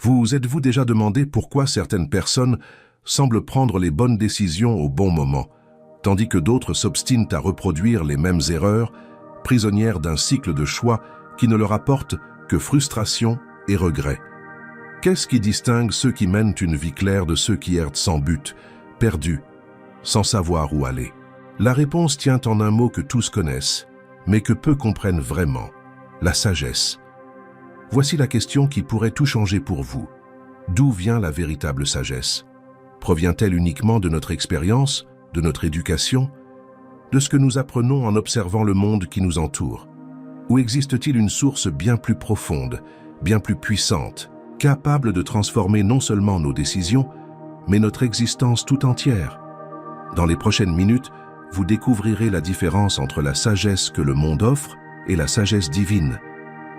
Vous êtes-vous déjà demandé pourquoi certaines personnes semblent prendre les bonnes décisions au bon moment, tandis que d'autres s'obstinent à reproduire les mêmes erreurs, prisonnières d'un cycle de choix qui ne leur apporte que frustration et regret? Qu'est-ce qui distingue ceux qui mènent une vie claire de ceux qui errent sans but, perdus, sans savoir où aller? La réponse tient en un mot que tous connaissent, mais que peu comprennent vraiment: la sagesse. Voici la question qui pourrait tout changer pour vous. D'où vient la véritable sagesse? Provient-elle uniquement de notre expérience, de notre éducation, de ce que nous apprenons en observant le monde qui nous entoure? Ou existe-t-il une source bien plus profonde, bien plus puissante, capable de transformer non seulement nos décisions, mais notre existence tout entière? Dans les prochaines minutes, vous découvrirez la différence entre la sagesse que le monde offre et la sagesse divine,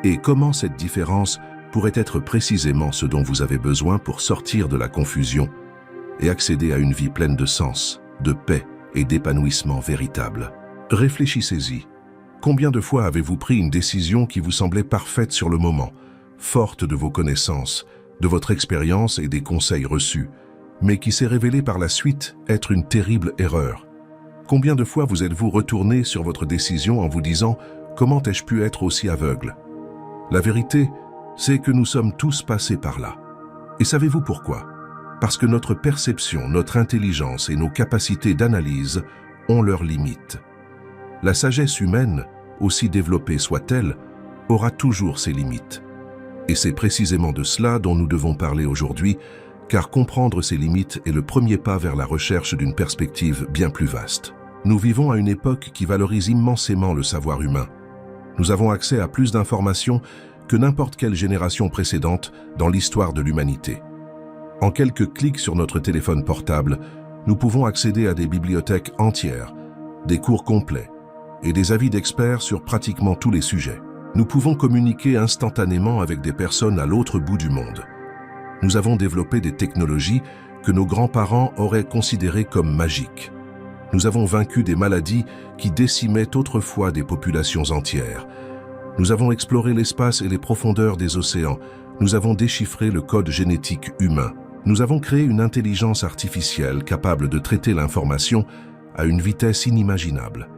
et comment cette différence pourrait être précisément ce dont vous avez besoin pour sortir de la confusion et accéder à une vie pleine de sens, de paix et d'épanouissement véritable. Réfléchissez-y. Combien de fois avez-vous pris une décision qui vous semblait parfaite sur le moment, forte de vos connaissances, de votre expérience et des conseils reçus, mais qui s'est révélée par la suite être une terrible erreur? Combien de fois vous êtes-vous retourné sur votre décision en vous disant « Comment ai-je pu être aussi aveugle ?» La vérité, c'est que nous sommes tous passés par là. Et savez-vous pourquoi? Parce que notre perception, notre intelligence et nos capacités d'analyse ont leurs limites. La sagesse humaine, aussi développée soit-elle, aura toujours ses limites. Et c'est précisément de cela dont nous devons parler aujourd'hui, car comprendre ces limites est le premier pas vers la recherche d'une perspective bien plus vaste. Nous vivons à une époque qui valorise immensément le savoir humain. Nous avons accès à plus d'informations que n'importe quelle génération précédente dans l'histoire de l'humanité. En quelques clics sur notre téléphone portable, nous pouvons accéder à des bibliothèques entières, des cours complets et des avis d'experts sur pratiquement tous les sujets. Nous pouvons communiquer instantanément avec des personnes à l'autre bout du monde. Nous avons développé des technologies que nos grands-parents auraient considérées comme magiques. Nous avons vaincu des maladies qui décimaient autrefois des populations entières. Nous avons exploré l'espace et les profondeurs des océans. Nous avons déchiffré le code génétique humain. Nous avons créé une intelligence artificielle capable de traiter l'information à une vitesse inimaginable.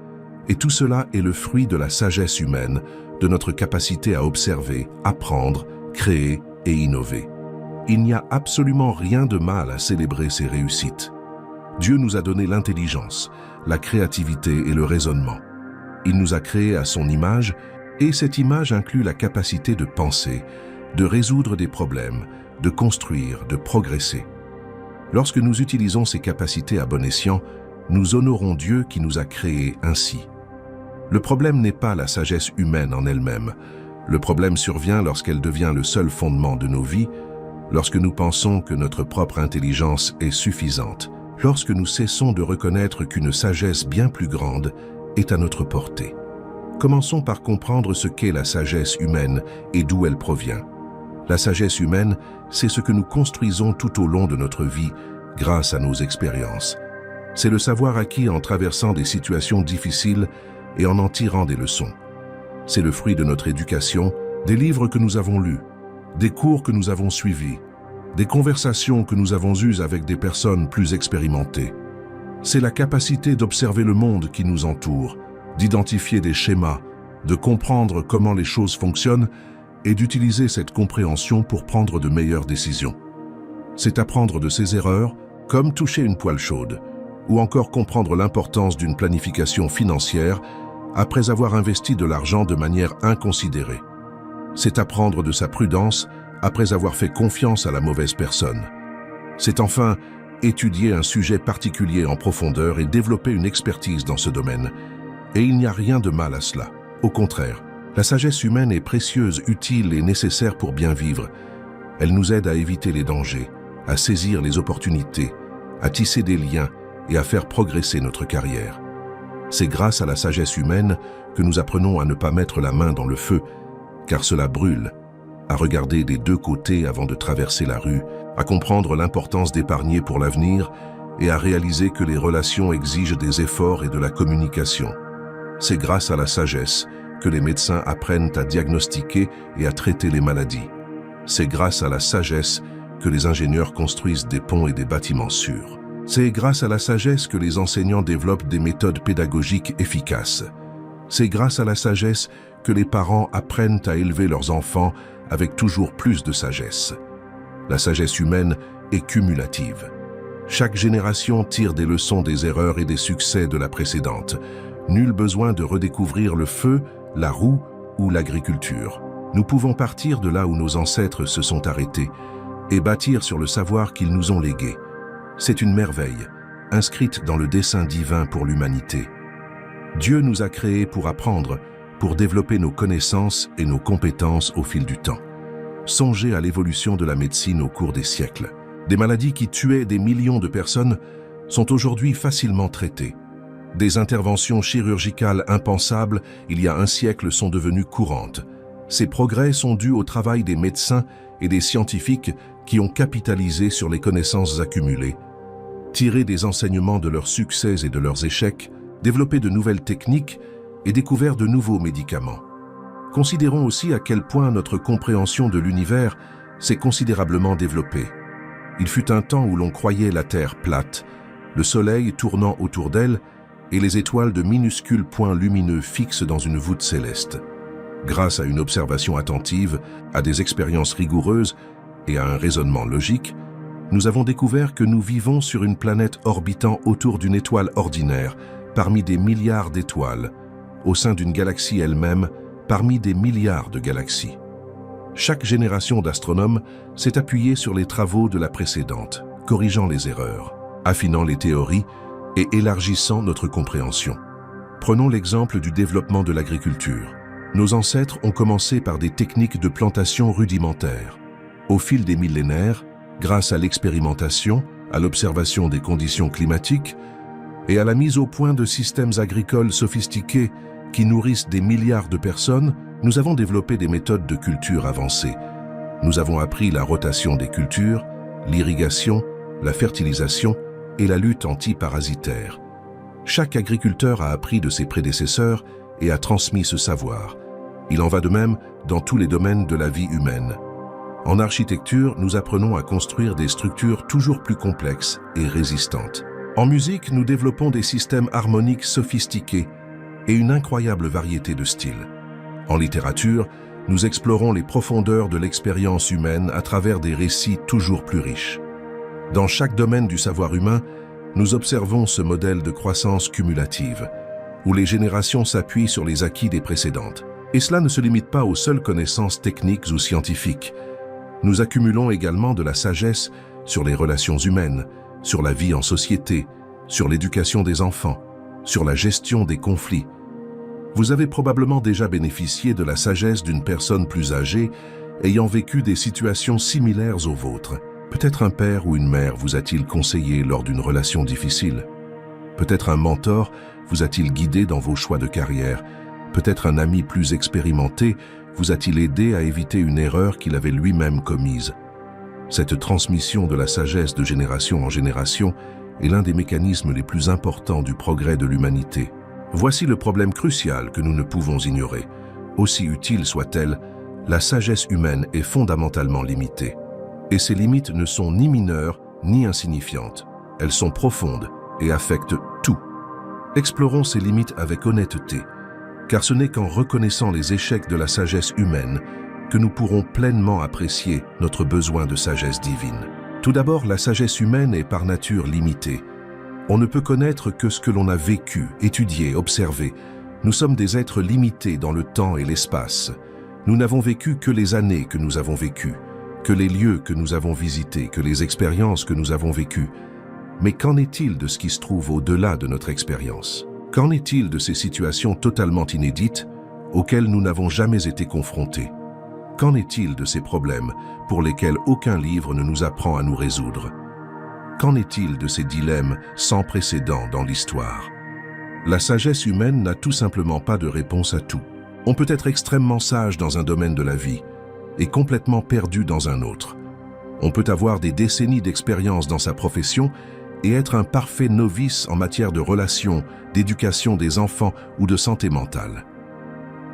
Et tout cela est le fruit de la sagesse humaine, de notre capacité à observer, apprendre, créer et innover. Il n'y a absolument rien de mal à célébrer ces réussites. Dieu nous a donné l'intelligence, la créativité et le raisonnement. Il nous a créés à son image, et cette image inclut la capacité de penser, de résoudre des problèmes, de construire, de progresser. Lorsque nous utilisons ces capacités à bon escient, nous honorons Dieu qui nous a créés ainsi. Le problème n'est pas la sagesse humaine en elle-même. Le problème survient lorsqu'elle devient le seul fondement de nos vies, lorsque nous pensons que notre propre intelligence est suffisante, lorsque nous cessons de reconnaître qu'une sagesse bien plus grande est à notre portée. Commençons par comprendre ce qu'est la sagesse humaine et d'où elle provient. La sagesse humaine, c'est ce que nous construisons tout au long de notre vie grâce à nos expériences. C'est le savoir acquis en traversant des situations difficiles et en tirant des leçons. C'est le fruit de notre éducation, des livres que nous avons lus, des cours que nous avons suivis, des conversations que nous avons eues avec des personnes plus expérimentées. C'est la capacité d'observer le monde qui nous entoure, d'identifier des schémas, de comprendre comment les choses fonctionnent et d'utiliser cette compréhension pour prendre de meilleures décisions. C'est apprendre de ses erreurs, comme toucher une poêle chaude, ou encore comprendre l'importance d'une planification financière après avoir investi de l'argent de manière inconsidérée. C'est apprendre de sa prudence après avoir fait confiance à la mauvaise personne. C'est enfin étudier un sujet particulier en profondeur et développer une expertise dans ce domaine. Et il n'y a rien de mal à cela. Au contraire, la sagesse humaine est précieuse, utile et nécessaire pour bien vivre. Elle nous aide à éviter les dangers, à saisir les opportunités, à tisser des liens et à faire progresser notre carrière. C'est grâce à la sagesse humaine que nous apprenons à ne pas mettre la main dans le feu, car cela brûle, à regarder des deux côtés avant de traverser la rue, à comprendre l'importance d'épargner pour l'avenir et à réaliser que les relations exigent des efforts et de la communication. C'est grâce à la sagesse que les médecins apprennent à diagnostiquer et à traiter les maladies. C'est grâce à la sagesse que les ingénieurs construisent des ponts et des bâtiments sûrs. C'est grâce à la sagesse que les enseignants développent des méthodes pédagogiques efficaces. C'est grâce à la sagesse que les parents apprennent à élever leurs enfants avec toujours plus de sagesse. La sagesse humaine est cumulative. Chaque génération tire des leçons des erreurs et des succès de la précédente. Nul besoin de redécouvrir le feu, la roue ou l'agriculture. Nous pouvons partir de là où nos ancêtres se sont arrêtés et bâtir sur le savoir qu'ils nous ont légué. C'est une merveille, inscrite dans le dessein divin pour l'humanité. Dieu nous a créés pour apprendre, pour développer nos connaissances et nos compétences au fil du temps. Songez à l'évolution de la médecine au cours des siècles. Des maladies qui tuaient des millions de personnes sont aujourd'hui facilement traitées. Des interventions chirurgicales impensables il y a un siècle sont devenues courantes. Ces progrès sont dus au travail des médecins et des scientifiques qui ont capitalisé sur les connaissances accumulées, tiré des enseignements de leurs succès et de leurs échecs, développé de nouvelles techniques et découvert de nouveaux médicaments. Considérons aussi à quel point notre compréhension de l'univers s'est considérablement développée. Il fut un temps où l'on croyait la Terre plate, le Soleil tournant autour d'elle et les étoiles de minuscules points lumineux fixes dans une voûte céleste. Grâce à une observation attentive, à des expériences rigoureuses et à un raisonnement logique, nous avons découvert que nous vivons sur une planète orbitant autour d'une étoile ordinaire, parmi des milliards d'étoiles, au sein d'une galaxie elle-même, parmi des milliards de galaxies. Chaque génération d'astronomes s'est appuyée sur les travaux de la précédente, corrigeant les erreurs, affinant les théories et élargissant notre compréhension. Prenons l'exemple du développement de l'agriculture. Nos ancêtres ont commencé par des techniques de plantation rudimentaires. Au fil des millénaires, grâce à l'expérimentation, à l'observation des conditions climatiques et à la mise au point de systèmes agricoles sophistiqués qui nourrissent des milliards de personnes, nous avons développé des méthodes de culture avancées. Nous avons appris la rotation des cultures, l'irrigation, la fertilisation et la lutte anti-parasitaire. Chaque agriculteur a appris de ses prédécesseurs et a transmis ce savoir. Il en va de même dans tous les domaines de la vie humaine. En architecture, nous apprenons à construire des structures toujours plus complexes et résistantes. En musique, nous développons des systèmes harmoniques sophistiqués et une incroyable variété de styles. En littérature, nous explorons les profondeurs de l'expérience humaine à travers des récits toujours plus riches. Dans chaque domaine du savoir humain, nous observons ce modèle de croissance cumulative, où les générations s'appuient sur les acquis des précédentes. Et cela ne se limite pas aux seules connaissances techniques ou scientifiques. Nous accumulons également de la sagesse sur les relations humaines, sur la vie en société, sur l'éducation des enfants, sur la gestion des conflits. Vous avez probablement déjà bénéficié de la sagesse d'une personne plus âgée ayant vécu des situations similaires aux vôtres. Peut-être un père ou une mère vous a-t-il conseillé lors d'une relation difficile. Peut-être un mentor vous a-t-il guidé dans vos choix de carrière. Peut-être un ami plus expérimenté vous a-t-il aidé à éviter une erreur qu'il avait lui-même commise. Cette transmission de la sagesse de génération en génération est l'un des mécanismes les plus importants du progrès de l'humanité. Voici le problème crucial que nous ne pouvons ignorer. Aussi utile soit-elle, la sagesse humaine est fondamentalement limitée. Et ces limites ne sont ni mineures ni insignifiantes. Elles sont profondes et affectent tout. Explorons ces limites avec honnêteté, car ce n'est qu'en reconnaissant les échecs de la sagesse humaine que nous pourrons pleinement apprécier notre besoin de sagesse divine. Tout d'abord, la sagesse humaine est par nature limitée. On ne peut connaître que ce que l'on a vécu, étudié, observé. Nous sommes des êtres limités dans le temps et l'espace. Nous n'avons vécu que les années que nous avons vécues, que les lieux que nous avons visités, que les expériences que nous avons vécues. Mais qu'en est-il de ce qui se trouve au-delà de notre expérience? Qu'en est-il de ces situations totalement inédites auxquelles nous n'avons jamais été confrontés? Qu'en est-il de ces problèmes pour lesquels aucun livre ne nous apprend à nous résoudre? Qu'en est-il de ces dilemmes sans précédent dans l'histoire? La sagesse humaine n'a tout simplement pas de réponse à tout. On peut être extrêmement sage dans un domaine de la vie et complètement perdu dans un autre. On peut avoir des décennies d'expérience dans sa profession et être un parfait novice en matière de relations, d'éducation des enfants ou de santé mentale.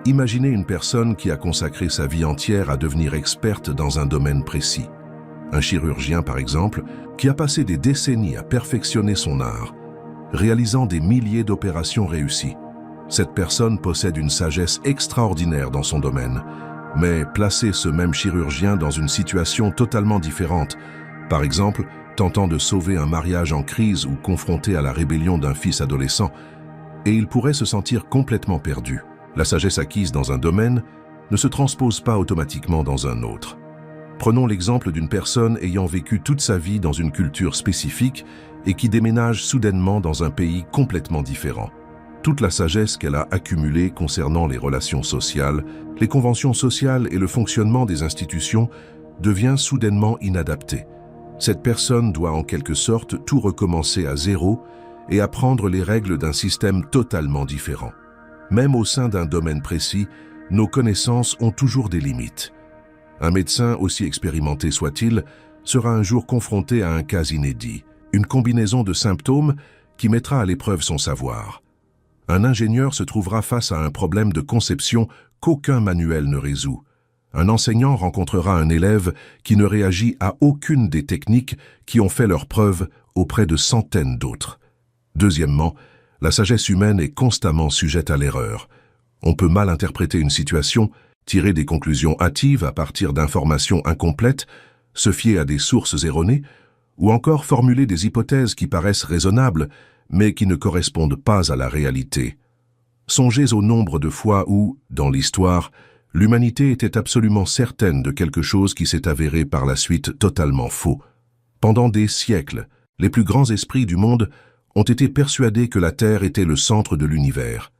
Imaginez une personne qui a consacré sa vie entière à devenir experte dans un domaine précis. Un chirurgien, par exemple, qui a passé des décennies à perfectionner son art, réalisant des milliers d'opérations réussies. Cette personne possède une sagesse extraordinaire dans son domaine, mais placer ce même chirurgien dans une situation totalement différente, par exemple, tentant de sauver un mariage en crise ou confronté à la rébellion d'un fils adolescent, et il pourrait se sentir complètement perdu. La sagesse acquise dans un domaine ne se transpose pas automatiquement dans un autre. Prenons l'exemple d'une personne ayant vécu toute sa vie dans une culture spécifique et qui déménage soudainement dans un pays complètement différent. Toute la sagesse qu'elle a accumulée concernant les relations sociales, les conventions sociales et le fonctionnement des institutions devient soudainement inadaptée. Cette personne doit en quelque sorte tout recommencer à zéro et apprendre les règles d'un système totalement différent. Même au sein d'un domaine précis, nos connaissances ont toujours des limites. Un médecin, aussi expérimenté soit-il, sera un jour confronté à un cas inédit, une combinaison de symptômes qui mettra à l'épreuve son savoir. Un ingénieur se trouvera face à un problème de conception qu'aucun manuel ne résout. Un enseignant rencontrera un élève qui ne réagit à aucune des techniques qui ont fait leur preuve auprès de centaines d'autres. Deuxièmement, la sagesse humaine est constamment sujette à l'erreur. On peut mal interpréter une situation, tirer des conclusions hâtives à partir d'informations incomplètes, se fier à des sources erronées, ou encore formuler des hypothèses qui paraissent raisonnables, mais qui ne correspondent pas à la réalité. Songez au nombre de fois où, dans l'histoire, l'humanité était absolument certaine de quelque chose qui s'est avéré par la suite totalement faux. Pendant des siècles, les plus grands esprits du monde ont été persuadés que la Terre était le centre de l'univers.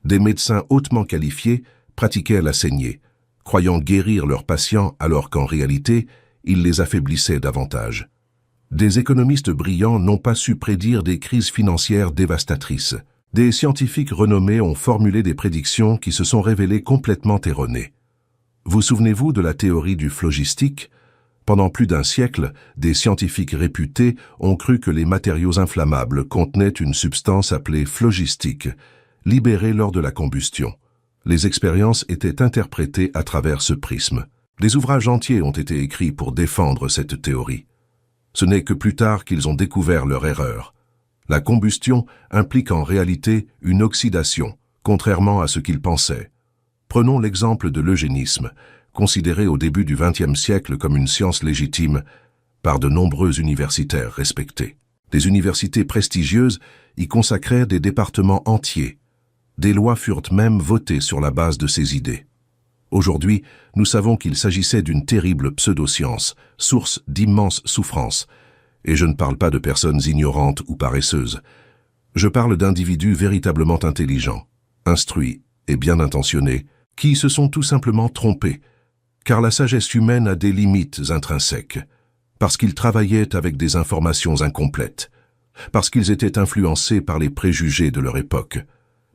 Des médecins hautement qualifiés pratiquaient la saignée, croyant guérir leurs patients alors qu'en réalité, ils les affaiblissaient davantage. Des économistes brillants n'ont pas su prédire des crises financières dévastatrices. Des scientifiques renommés ont formulé des prédictions qui se sont révélées complètement erronées. Vous souvenez-vous de la théorie du phlogistique ? Pendant plus d'un siècle, des scientifiques réputés ont cru que les matériaux inflammables contenaient une substance appelée phlogistique, libérée lors de la combustion. Les expériences étaient interprétées à travers ce prisme. Des ouvrages entiers ont été écrits pour défendre cette théorie. Ce n'est que plus tard qu'ils ont découvert leur erreur. La combustion implique en réalité une oxydation, contrairement à ce qu'ils pensaient. Prenons l'exemple de l'eugénisme, considéré au début du XXe siècle comme une science légitime par de nombreux universitaires respectés. Des universités prestigieuses y consacrèrent des départements entiers. Des lois furent même votées sur la base de ces idées. Aujourd'hui, nous savons qu'il s'agissait d'une terrible pseudoscience, source d'immenses souffrances. Et je ne parle pas de personnes ignorantes ou paresseuses. Je parle d'individus véritablement intelligents, instruits et bien intentionnés, qui se sont tout simplement trompés, car la sagesse humaine a des limites intrinsèques, parce qu'ils travaillaient avec des informations incomplètes, parce qu'ils étaient influencés par les préjugés de leur époque,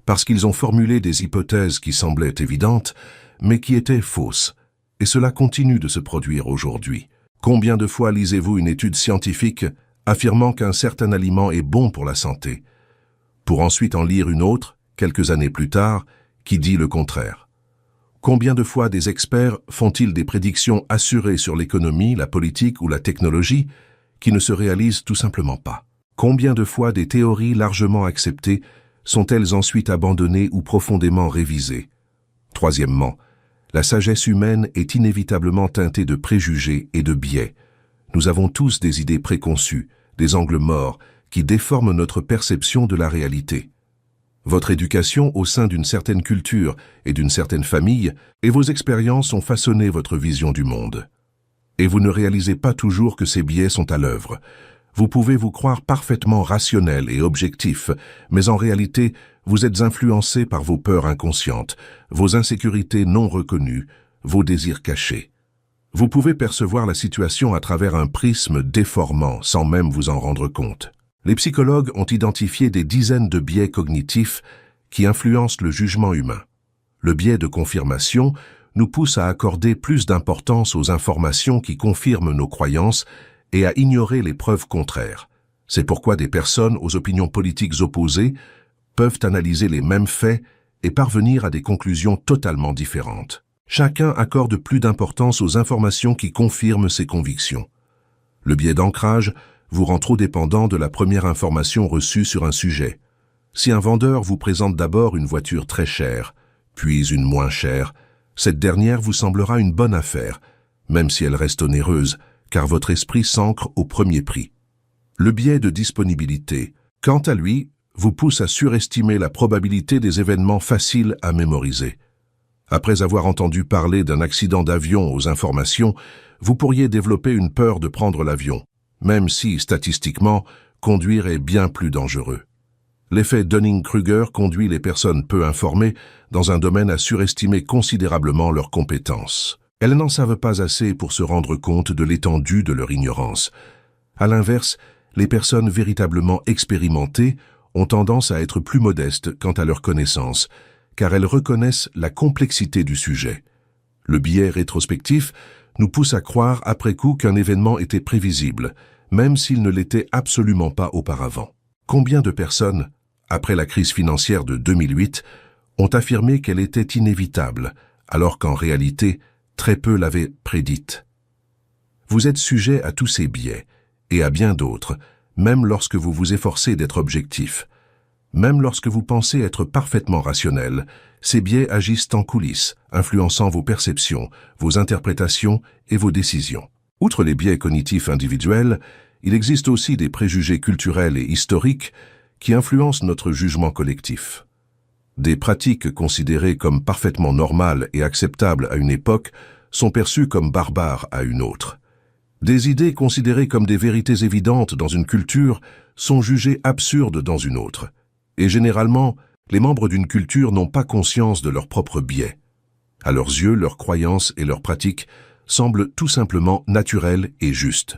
parce qu'ils ont formulé des hypothèses qui semblaient évidentes, mais qui étaient fausses, et cela continue de se produire aujourd'hui. Combien de fois lisez-vous une étude scientifique affirmant qu'un certain aliment est bon pour la santé, pour ensuite en lire une autre, quelques années plus tard, qui dit le contraire? Combien de fois des experts font-ils des prédictions assurées sur l'économie, la politique ou la technologie qui ne se réalisent tout simplement pas? Combien de fois des théories largement acceptées sont-elles ensuite abandonnées ou profondément révisées? Troisièmement, la sagesse humaine est inévitablement teintée de préjugés et de biais. Nous avons tous des idées préconçues, des angles morts, qui déforment notre perception de la réalité. Votre éducation au sein d'une certaine culture et d'une certaine famille et vos expériences ont façonné votre vision du monde. Et vous ne réalisez pas toujours que ces biais sont à l'œuvre. Vous pouvez vous croire parfaitement rationnel et objectif, mais en réalité, vous êtes influencé par vos peurs inconscientes, vos insécurités non reconnues, vos désirs cachés. Vous pouvez percevoir la situation à travers un prisme déformant sans même vous en rendre compte. Les psychologues ont identifié des dizaines de biais cognitifs qui influencent le jugement humain. Le biais de confirmation nous pousse à accorder plus d'importance aux informations qui confirment nos croyances et à ignorer les preuves contraires. C'est pourquoi des personnes aux opinions politiques opposées peuvent analyser les mêmes faits et parvenir à des conclusions totalement différentes. Chacun accorde plus d'importance aux informations qui confirment ses convictions. Le biais d'ancrage vous rend trop dépendant de la première information reçue sur un sujet. Si un vendeur vous présente d'abord une voiture très chère, puis une moins chère, cette dernière vous semblera une bonne affaire, même si elle reste onéreuse, car votre esprit s'ancre au premier prix. Le biais de disponibilité, quant à lui, vous pousse à surestimer la probabilité des événements faciles à mémoriser. Après avoir entendu parler d'un accident d'avion aux informations, vous pourriez développer une peur de prendre l'avion, même si, statistiquement, conduire est bien plus dangereux. L'effet Dunning-Kruger conduit les personnes peu informées dans un domaine à surestimer considérablement leurs compétences. Elles n'en savent pas assez pour se rendre compte de l'étendue de leur ignorance. À l'inverse, les personnes véritablement expérimentées ont tendance à être plus modestes quant à leurs connaissances, car elles reconnaissent la complexité du sujet. Le biais rétrospectif nous pousse à croire après coup qu'un événement était prévisible, même s'il ne l'était absolument pas auparavant. Combien de personnes, après la crise financière de 2008, ont affirmé qu'elle était inévitable, alors qu'en réalité, très peu l'avaient prédite. Vous êtes sujet à tous ces biais, et à bien d'autres, même lorsque vous vous efforcez d'être objectif. Même lorsque vous pensez être parfaitement rationnel, ces biais agissent en coulisses, influençant vos perceptions, vos interprétations et vos décisions. Outre les biais cognitifs individuels, il existe aussi des préjugés culturels et historiques qui influencent notre jugement collectif. Des pratiques considérées comme parfaitement normales et acceptables à une époque sont perçues comme barbares à une autre. Des idées considérées comme des vérités évidentes dans une culture sont jugées absurdes dans une autre. Et généralement, les membres d'une culture n'ont pas conscience de leurs propres biais. À leurs yeux, leurs croyances et leurs pratiques semblent tout simplement naturelles et justes.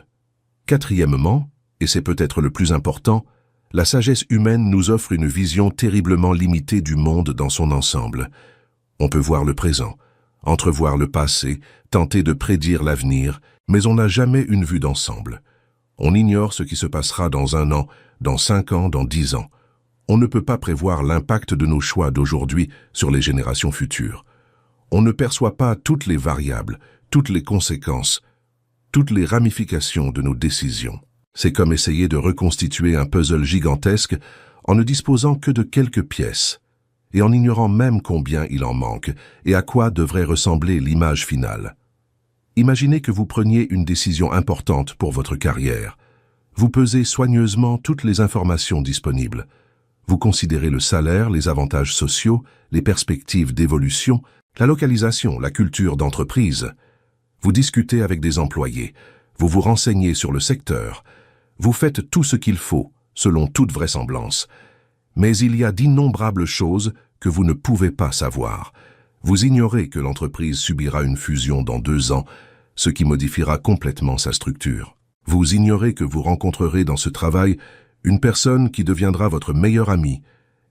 Quatrièmement, et c'est peut-être le plus important, la sagesse humaine nous offre une vision terriblement limitée du monde dans son ensemble. On peut voir le présent, entrevoir le passé, tenter de prédire l'avenir, mais on n'a jamais une vue d'ensemble. On ignore ce qui se passera dans 1 an, dans 5 ans, dans 10 ans. On ne peut pas prévoir l'impact de nos choix d'aujourd'hui sur les générations futures. On ne perçoit pas toutes les variables, toutes les conséquences, toutes les ramifications de nos décisions. C'est comme essayer de reconstituer un puzzle gigantesque en ne disposant que de quelques pièces, et en ignorant même combien il en manque et à quoi devrait ressembler l'image finale. Imaginez que vous preniez une décision importante pour votre carrière. Vous pesez soigneusement toutes les informations disponibles. Vous considérez le salaire, les avantages sociaux, les perspectives d'évolution, la localisation, la culture d'entreprise. Vous discutez avec des employés, vous vous renseignez sur le secteur, vous faites tout ce qu'il faut, selon toute vraisemblance. Mais il y a d'innombrables choses que vous ne pouvez pas savoir. Vous ignorez que l'entreprise subira une fusion dans 2 ans, ce qui modifiera complètement sa structure. Vous ignorez que vous rencontrerez dans ce travail une personne qui deviendra votre meilleur ami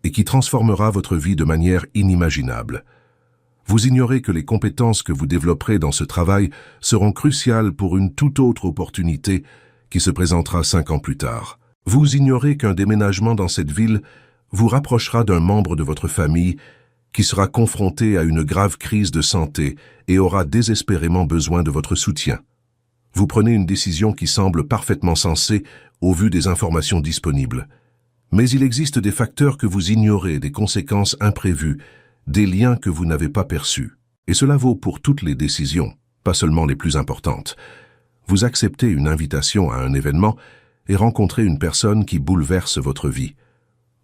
et qui transformera votre vie de manière inimaginable. Vous ignorez que les compétences que vous développerez dans ce travail seront cruciales pour une toute autre opportunité qui se présentera 5 ans plus tard. Vous ignorez qu'un déménagement dans cette ville vous rapprochera d'un membre de votre famille qui sera confronté à une grave crise de santé et aura désespérément besoin de votre soutien. Vous prenez une décision qui semble parfaitement sensée au vu des informations disponibles. Mais il existe des facteurs que vous ignorez, des conséquences imprévues, des liens que vous n'avez pas perçus. Et cela vaut pour toutes les décisions, pas seulement les plus importantes. Vous acceptez une invitation à un événement et rencontrez une personne qui bouleverse votre vie.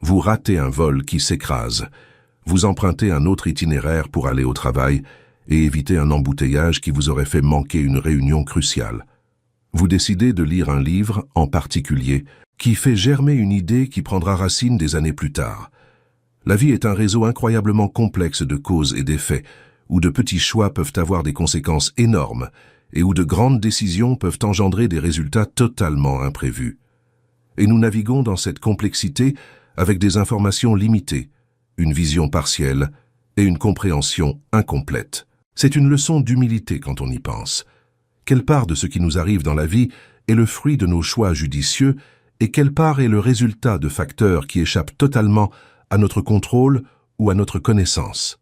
Vous ratez un vol qui s'écrase. Vous empruntez un autre itinéraire pour aller au travail et éviter un embouteillage qui vous aurait fait manquer une réunion cruciale. Vous décidez de lire un livre, en particulier, qui fait germer une idée qui prendra racine des années plus tard. La vie est un réseau incroyablement complexe de causes et d'effets, où de petits choix peuvent avoir des conséquences énormes et où de grandes décisions peuvent engendrer des résultats totalement imprévus. Et nous naviguons dans cette complexité avec des informations limitées, une vision partielle et une compréhension incomplète. C'est une leçon d'humilité quand on y pense. Quelle part de ce qui nous arrive dans la vie est le fruit de nos choix judicieux et quelle part est le résultat de facteurs qui échappent totalement à notre contrôle ou à notre connaissance.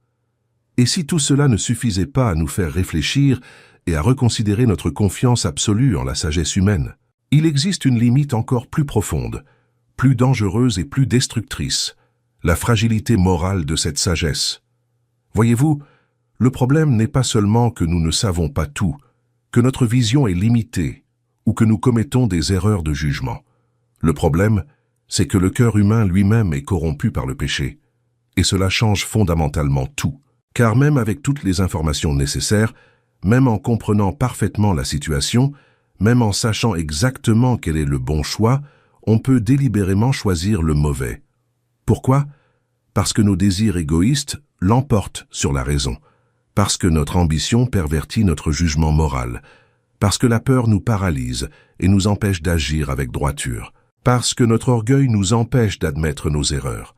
Et si tout cela ne suffisait pas à nous faire réfléchir et à reconsidérer notre confiance absolue en la sagesse humaine, il existe une limite encore plus profonde, plus dangereuse et plus destructrice, la fragilité morale de cette sagesse. Voyez-vous, le problème n'est pas seulement que nous ne savons pas tout, que notre vision est limitée ou que nous commettons des erreurs de jugement. Le problème, c'est que le cœur humain lui-même est corrompu par le péché. Et cela change fondamentalement tout. Car même avec toutes les informations nécessaires, même en comprenant parfaitement la situation, même en sachant exactement quel est le bon choix, on peut délibérément choisir le mauvais. Pourquoi? Parce que nos désirs égoïstes l'emportent sur la raison, parce que notre ambition pervertit notre jugement moral, parce que la peur nous paralyse et nous empêche d'agir avec droiture, parce que notre orgueil nous empêche d'admettre nos erreurs,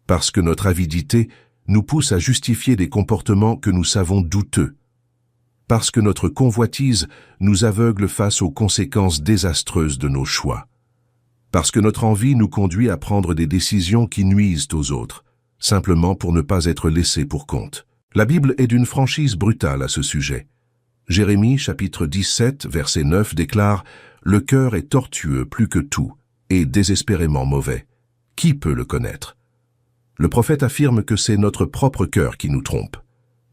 parce que notre avidité nous pousse à justifier des comportements que nous savons douteux, parce que notre convoitise nous aveugle face aux conséquences désastreuses de nos choix, parce que notre envie nous conduit à prendre des décisions qui nuisent aux autres, simplement pour ne pas être laissés pour compte. La Bible est d'une franchise brutale à ce sujet. Jérémie, chapitre 17, verset 9, déclare « Le cœur est tortueux plus que tout, et désespérément mauvais. Qui peut le connaître ?» Le prophète affirme que c'est notre propre cœur qui nous trompe.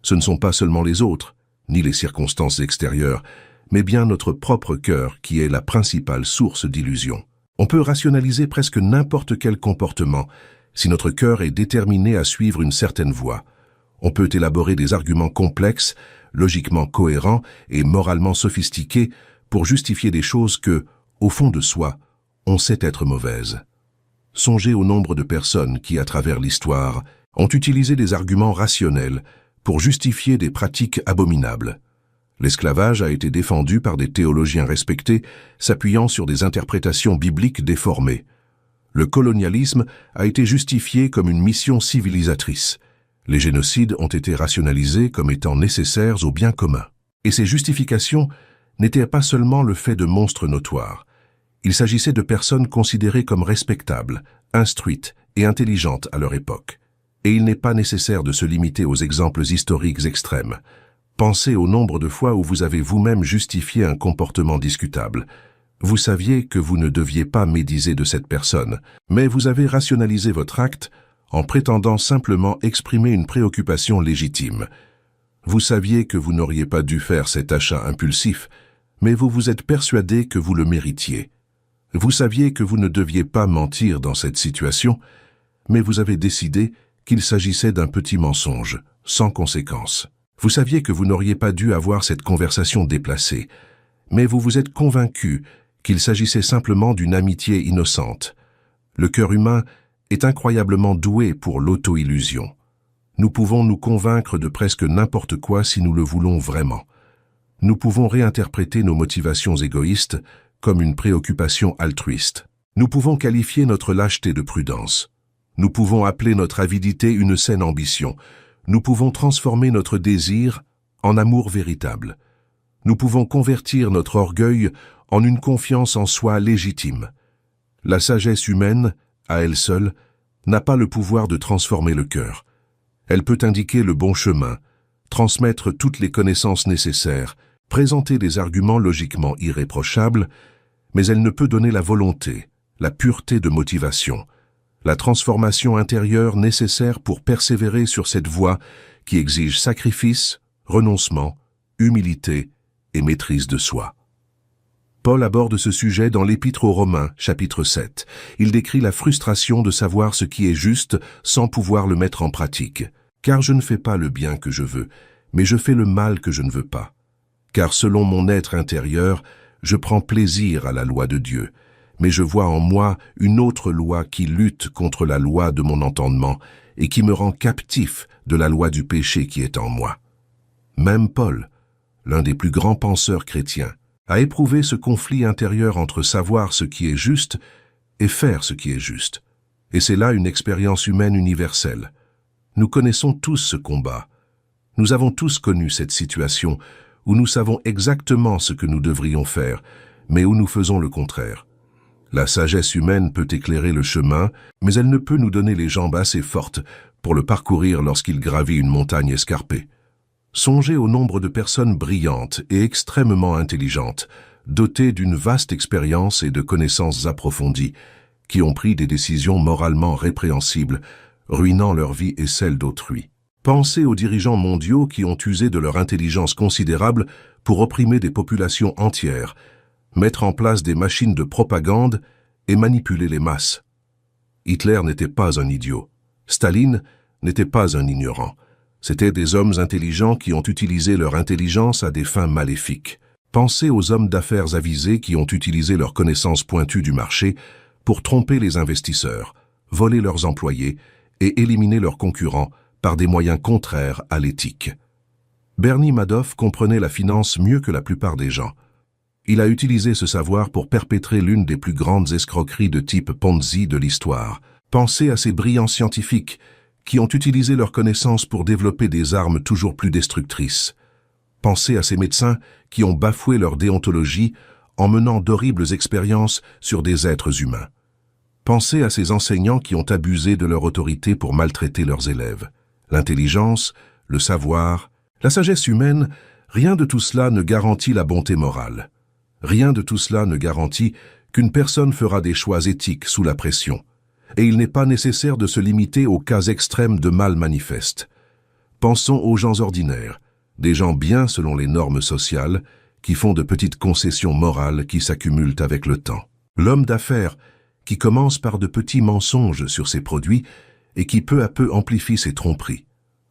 Ce ne sont pas seulement les autres, ni les circonstances extérieures, mais bien notre propre cœur qui est la principale source d'illusion. On peut rationaliser presque n'importe quel comportement si notre cœur est déterminé à suivre une certaine voie. On peut élaborer des arguments complexes, logiquement cohérents et moralement sophistiqués pour justifier des choses que, au fond de soi, on sait être mauvaises. Songez au nombre de personnes qui, à travers l'histoire, ont utilisé des arguments rationnels pour justifier des pratiques abominables. L'esclavage a été défendu par des théologiens respectés, s'appuyant sur des interprétations bibliques déformées. Le colonialisme a été justifié comme une mission civilisatrice. Les génocides ont été rationalisés comme étant nécessaires au bien commun. Et ces justifications n'étaient pas seulement le fait de monstres notoires. Il s'agissait de personnes considérées comme respectables, instruites et intelligentes à leur époque. Et il n'est pas nécessaire de se limiter aux exemples historiques extrêmes. Pensez au nombre de fois où vous avez vous-même justifié un comportement discutable. Vous saviez que vous ne deviez pas médiser de cette personne, mais vous avez rationalisé votre acte en prétendant simplement exprimer une préoccupation légitime. Vous saviez que vous n'auriez pas dû faire cet achat impulsif, mais vous vous êtes persuadé que vous le méritiez. Vous saviez que vous ne deviez pas mentir dans cette situation, mais vous avez décidé qu'il s'agissait d'un petit mensonge, sans conséquence. Vous saviez que vous n'auriez pas dû avoir cette conversation déplacée, mais vous vous êtes convaincu qu'il s'agissait simplement d'une amitié innocente. Le cœur humain est incroyablement doué pour l'auto-illusion. Nous pouvons nous convaincre de presque n'importe quoi si nous le voulons vraiment. Nous pouvons réinterpréter nos motivations égoïstes comme une préoccupation altruiste. Nous pouvons qualifier notre lâcheté de prudence. Nous pouvons appeler notre avidité une saine ambition. Nous pouvons transformer notre désir en amour véritable. Nous pouvons convertir notre orgueil en une confiance en soi légitime. La sagesse humaine, à elle seule, n'a pas le pouvoir de transformer le cœur. Elle peut indiquer le bon chemin, transmettre toutes les connaissances nécessaires, présenter des arguments logiquement irréprochables, mais elle ne peut donner la volonté, la pureté de motivation, la transformation intérieure nécessaire pour persévérer sur cette voie qui exige sacrifice, renoncement, humilité et maîtrise de soi. Paul aborde ce sujet dans l'Épître aux Romains, chapitre 7. Il décrit la frustration de savoir ce qui est juste sans pouvoir le mettre en pratique. « Car je ne fais pas le bien que je veux, mais je fais le mal que je ne veux pas. Car selon mon être intérieur, je prends plaisir à la loi de Dieu, mais je vois en moi une autre loi qui lutte contre la loi de mon entendement et qui me rend captif de la loi du péché qui est en moi. » Même Paul, l'un des plus grands penseurs chrétiens, a éprouvé ce conflit intérieur entre savoir ce qui est juste et faire ce qui est juste. Et c'est là une expérience humaine universelle. Nous connaissons tous ce combat. Nous avons tous connu cette situation où nous savons exactement ce que nous devrions faire, mais où nous faisons le contraire. La sagesse humaine peut éclairer le chemin, mais elle ne peut nous donner les jambes assez fortes pour le parcourir lorsqu'il gravit une montagne escarpée. Songez au nombre de personnes brillantes et extrêmement intelligentes, dotées d'une vaste expérience et de connaissances approfondies, qui ont pris des décisions moralement répréhensibles, ruinant leur vie et celle d'autrui. Pensez aux dirigeants mondiaux qui ont usé de leur intelligence considérable pour opprimer des populations entières, mettre en place des machines de propagande et manipuler les masses. Hitler n'était pas un idiot. Staline n'était pas un ignorant. C'étaient des hommes intelligents qui ont utilisé leur intelligence à des fins maléfiques. Pensez aux hommes d'affaires avisés qui ont utilisé leurs connaissances pointues du marché pour tromper les investisseurs, voler leurs employés et éliminer leurs concurrents par des moyens contraires à l'éthique. Bernie Madoff comprenait la finance mieux que la plupart des gens. Il a utilisé ce savoir pour perpétrer l'une des plus grandes escroqueries de type Ponzi de l'histoire. Pensez à ces brillants scientifiques qui ont utilisé leurs connaissances pour développer des armes toujours plus destructrices. Pensez à ces médecins qui ont bafoué leur déontologie en menant d'horribles expériences sur des êtres humains. Pensez à ces enseignants qui ont abusé de leur autorité pour maltraiter leurs élèves. L'intelligence, le savoir, la sagesse humaine, rien de tout cela ne garantit la bonté morale. Rien de tout cela ne garantit qu'une personne fera des choix éthiques sous la pression. Et il n'est pas nécessaire de se limiter aux cas extrêmes de mal manifeste. Pensons aux gens ordinaires, des gens bien selon les normes sociales, qui font de petites concessions morales qui s'accumulent avec le temps. L'homme d'affaires, qui commence par de petits mensonges sur ses produits et qui peu à peu amplifie ses tromperies.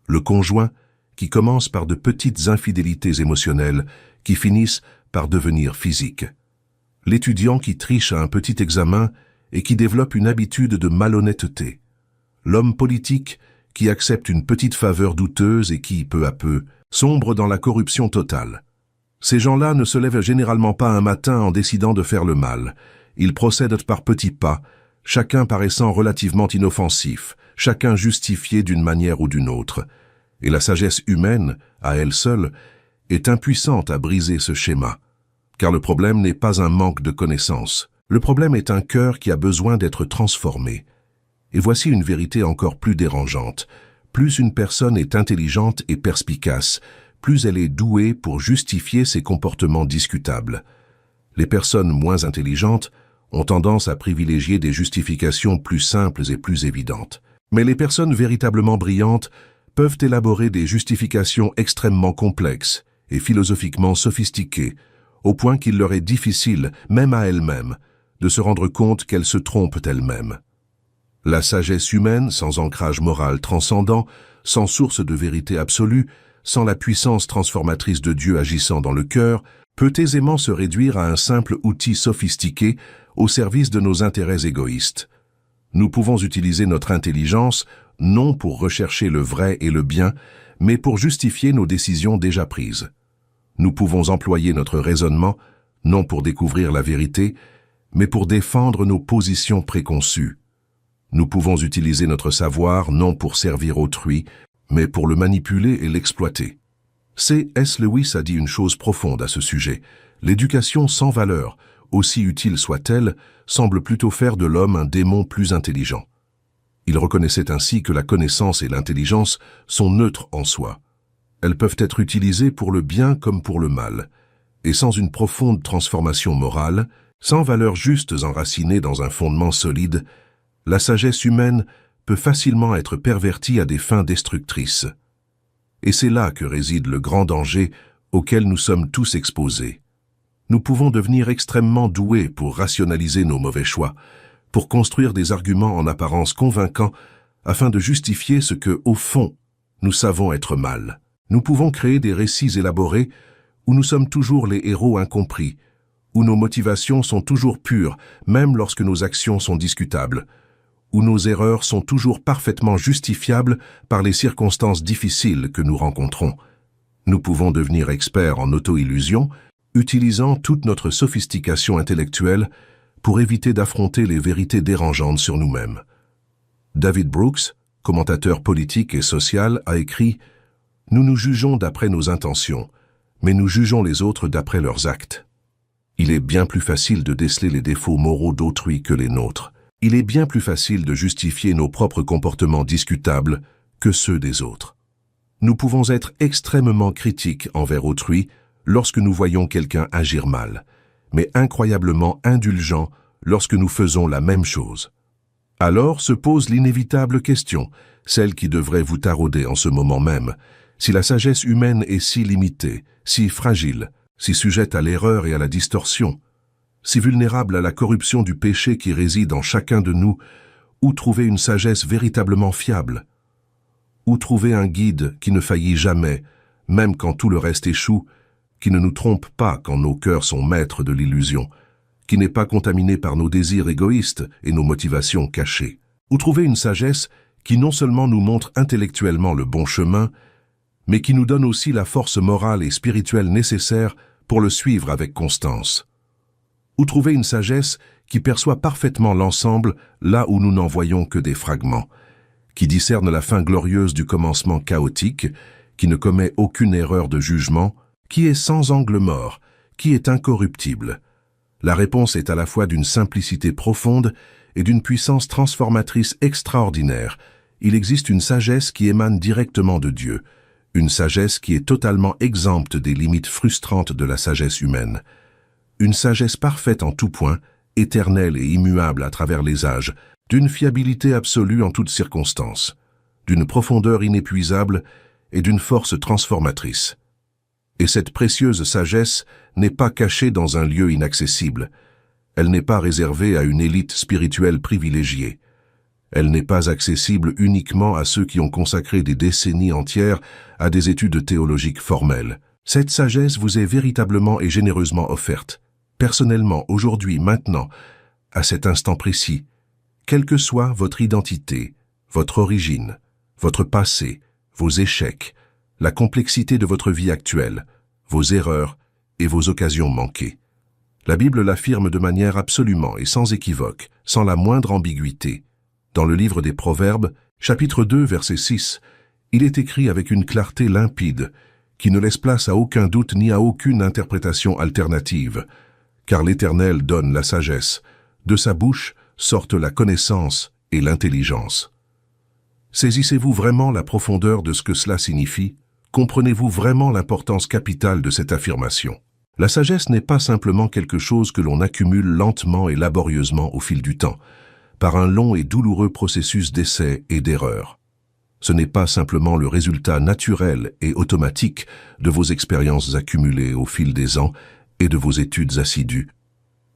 Le conjoint, qui commence par de petites infidélités émotionnelles qui finissent par devenir physiques. L'étudiant qui triche à un petit examen et qui développe une habitude de malhonnêteté. L'homme politique qui accepte une petite faveur douteuse et qui, peu à peu, sombre dans la corruption totale. Ces gens-là ne se lèvent généralement pas un matin en décidant de faire le mal. Ils procèdent par petits pas, chacun paraissant relativement inoffensif, chacun justifié d'une manière ou d'une autre. Et la sagesse humaine, à elle seule, est impuissante à briser ce schéma. Car le problème n'est pas un manque de connaissances. Le problème est un cœur qui a besoin d'être transformé. Et voici une vérité encore plus dérangeante. Plus une personne est intelligente et perspicace, plus elle est douée pour justifier ses comportements discutables. Les personnes moins intelligentes ont tendance à privilégier des justifications plus simples et plus évidentes. Mais les personnes véritablement brillantes peuvent élaborer des justifications extrêmement complexes et philosophiquement sophistiquées, au point qu'il leur est difficile, même à elles-mêmes, de se rendre compte qu'elles se trompent elles-mêmes. La sagesse humaine, sans ancrage moral transcendant, sans source de vérité absolue, sans la puissance transformatrice de Dieu agissant dans le cœur, peut aisément se réduire à un simple outil sophistiqué au service de nos intérêts égoïstes. Nous pouvons utiliser notre intelligence non pour rechercher le vrai et le bien, mais pour justifier nos décisions déjà prises. Nous pouvons employer notre raisonnement non pour découvrir la vérité, mais pour défendre nos positions préconçues. Nous pouvons utiliser notre savoir non pour servir autrui, mais pour le manipuler et l'exploiter. C.S. Lewis a dit une chose profonde à ce sujet. L'éducation sans valeur, aussi utile soit-elle, semble plutôt faire de l'homme un démon plus intelligent. Il reconnaissait ainsi que la connaissance et l'intelligence sont neutres en soi. Elles peuvent être utilisées pour le bien comme pour le mal, et sans une profonde transformation morale, sans valeurs justes enracinées dans un fondement solide, la sagesse humaine peut facilement être pervertie à des fins destructrices. Et c'est là que réside le grand danger auquel nous sommes tous exposés. Nous pouvons devenir extrêmement doués pour rationaliser nos mauvais choix, pour construire des arguments en apparence convaincants afin de justifier ce que, au fond, nous savons être mal. Nous pouvons créer des récits élaborés où nous sommes toujours les héros incompris, où nos motivations sont toujours pures, même lorsque nos actions sont discutables, où nos erreurs sont toujours parfaitement justifiables par les circonstances difficiles que nous rencontrons. Nous pouvons devenir experts en auto-illusion, utilisant toute notre sophistication intellectuelle pour éviter d'affronter les vérités dérangeantes sur nous-mêmes. David Brooks, commentateur politique et social, a écrit « Nous nous jugeons d'après nos intentions, mais nous jugeons les autres d'après leurs actes. Il est bien plus facile de déceler les défauts moraux d'autrui que les nôtres. Il est bien plus facile de justifier nos propres comportements discutables que ceux des autres. Nous pouvons être extrêmement critiques envers autrui lorsque nous voyons quelqu'un agir mal, mais incroyablement indulgents lorsque nous faisons la même chose. Alors se pose l'inévitable question, celle qui devrait vous tarauder en ce moment même. Si la sagesse humaine est si limitée, si fragile, si sujette à l'erreur et à la distorsion, si vulnérable à la corruption du péché qui réside en chacun de nous, où trouver une sagesse véritablement fiable? Où trouver un guide qui ne faillit jamais, même quand tout le reste échoue, qui ne nous trompe pas quand nos cœurs sont maîtres de l'illusion, qui n'est pas contaminé par nos désirs égoïstes et nos motivations cachées? Où trouver une sagesse qui non seulement nous montre intellectuellement le bon chemin, mais qui nous donne aussi la force morale et spirituelle nécessaire pour le suivre avec constance? Où trouver une sagesse qui perçoit parfaitement l'ensemble là où nous n'en voyons que des fragments, qui discerne la fin glorieuse du commencement chaotique, qui ne commet aucune erreur de jugement, qui est sans angle mort, qui est incorruptible? La réponse est à la fois d'une simplicité profonde et d'une puissance transformatrice extraordinaire. Il existe une sagesse qui émane directement de Dieu, une sagesse qui est totalement exempte des limites frustrantes de la sagesse humaine. Une sagesse parfaite en tout point, éternelle et immuable à travers les âges, d'une fiabilité absolue en toutes circonstances, d'une profondeur inépuisable et d'une force transformatrice. Et cette précieuse sagesse n'est pas cachée dans un lieu inaccessible. Elle n'est pas réservée à une élite spirituelle privilégiée. Elle n'est pas accessible uniquement à ceux qui ont consacré des décennies entières à des études théologiques formelles. Cette sagesse vous est véritablement et généreusement offerte, personnellement, aujourd'hui, maintenant, à cet instant précis, quelle que soit votre identité, votre origine, votre passé, vos échecs, la complexité de votre vie actuelle, vos erreurs et vos occasions manquées. La Bible l'affirme de manière absolument et sans équivoque, sans la moindre ambiguïté. Dans le livre des Proverbes, chapitre 2, verset 6, il est écrit avec une clarté limpide, qui ne laisse place à aucun doute ni à aucune interprétation alternative, car l'Éternel donne la sagesse, de sa bouche sortent la connaissance et l'intelligence. Saisissez-vous vraiment la profondeur de ce que cela signifie? Comprenez-vous vraiment l'importance capitale de cette affirmation? La sagesse n'est pas simplement quelque chose que l'on accumule lentement et laborieusement au fil du temps, par un long et douloureux processus d'essai et d'erreur. Ce n'est pas simplement le résultat naturel et automatique de vos expériences accumulées au fil des ans et de vos études assidues.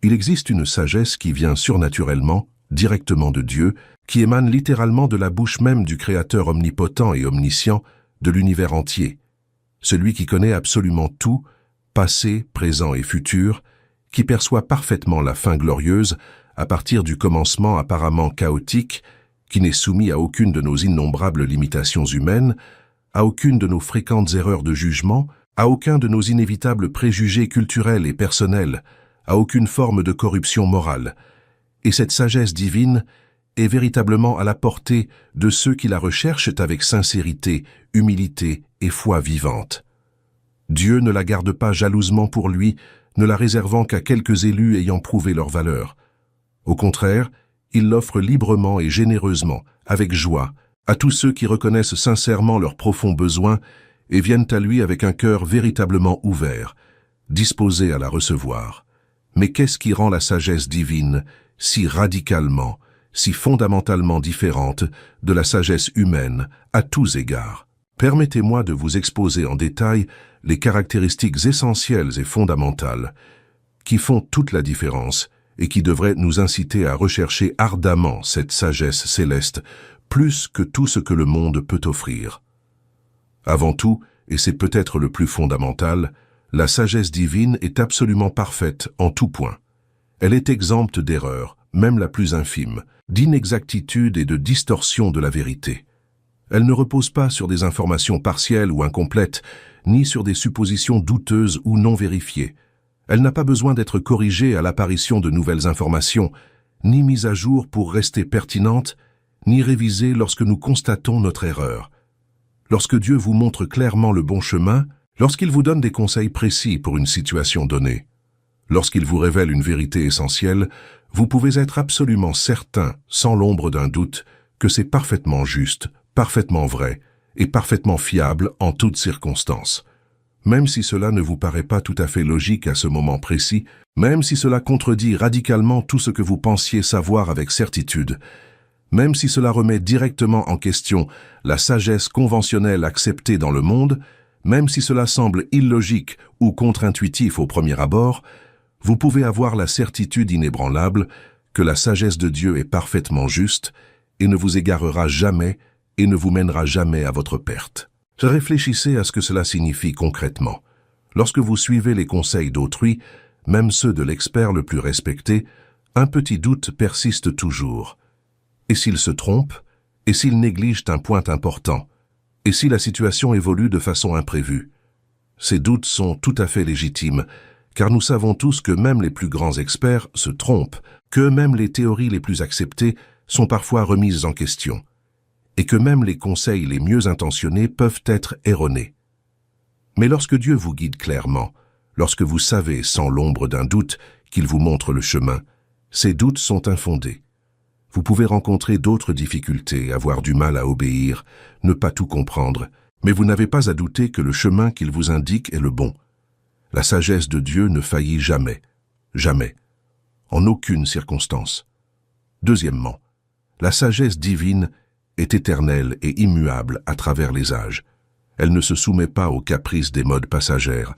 Il existe une sagesse qui vient surnaturellement, directement de Dieu, qui émane littéralement de la bouche même du Créateur omnipotent et omniscient de l'univers entier, celui qui connaît absolument tout, passé, présent et futur, qui perçoit parfaitement la fin glorieuse à partir du commencement apparemment chaotique, qui n'est soumis à aucune de nos innombrables limitations humaines, à aucune de nos fréquentes erreurs de jugement, à aucun de nos inévitables préjugés culturels et personnels, à aucune forme de corruption morale. Et cette sagesse divine est véritablement à la portée de ceux qui la recherchent avec sincérité, humilité et foi vivante. Dieu ne la garde pas jalousement pour lui, ne la réservant qu'à quelques élus ayant prouvé leur valeur. Au contraire, il l'offre librement et généreusement, avec joie, à tous ceux qui reconnaissent sincèrement leurs profonds besoins et viennent à lui avec un cœur véritablement ouvert, disposé à la recevoir. Mais qu'est-ce qui rend la sagesse divine si radicalement, si fondamentalement différente de la sagesse humaine à tous égards? Permettez-moi de vous exposer en détail les caractéristiques essentielles et fondamentales qui font toute la différence et qui devraient nous inciter à rechercher ardemment cette sagesse céleste plus que tout ce que le monde peut offrir. Avant tout, et c'est peut-être le plus fondamental, la sagesse divine est absolument parfaite en tout point. Elle est exempte d'erreur, même la plus infime, d'inexactitude et de distorsion de la vérité. Elle ne repose pas sur des informations partielles ou incomplètes, ni sur des suppositions douteuses ou non vérifiées. Elle n'a pas besoin d'être corrigée à l'apparition de nouvelles informations, ni mise à jour pour rester pertinente, ni révisée lorsque nous constatons notre erreur. Lorsque Dieu vous montre clairement le bon chemin, lorsqu'il vous donne des conseils précis pour une situation donnée, lorsqu'il vous révèle une vérité essentielle, vous pouvez être absolument certain, sans l'ombre d'un doute, que c'est parfaitement juste, parfaitement vrai et parfaitement fiable en toutes circonstances. Même si cela ne vous paraît pas tout à fait logique à ce moment précis, même si cela contredit radicalement tout ce que vous pensiez savoir avec certitude, même si cela remet directement en question la sagesse conventionnelle acceptée dans le monde, même si cela semble illogique ou contre-intuitif au premier abord, vous pouvez avoir la certitude inébranlable que la sagesse de Dieu est parfaitement juste et ne vous égarera jamais et ne vous mènera jamais à votre perte. Réfléchissez à ce que cela signifie concrètement. Lorsque vous suivez les conseils d'autrui, même ceux de l'expert le plus respecté, un petit doute persiste toujours. Et s'il se trompe? Et s'il néglige un point important? Et si la situation évolue de façon imprévue? Ces doutes sont tout à fait légitimes, car nous savons tous que même les plus grands experts se trompent, que même les théories les plus acceptées sont parfois remises en question, et que même les conseils les mieux intentionnés peuvent être erronés. Mais lorsque Dieu vous guide clairement, lorsque vous savez sans l'ombre d'un doute qu'il vous montre le chemin, ces doutes sont infondés. Vous pouvez rencontrer d'autres difficultés, avoir du mal à obéir, ne pas tout comprendre, mais vous n'avez pas à douter que le chemin qu'il vous indique est le bon. La sagesse de Dieu ne faillit jamais, jamais, en aucune circonstance. Deuxièmement, la sagesse divine est éternelle et immuable à travers les âges. Elle ne se soumet pas aux caprices des modes passagères,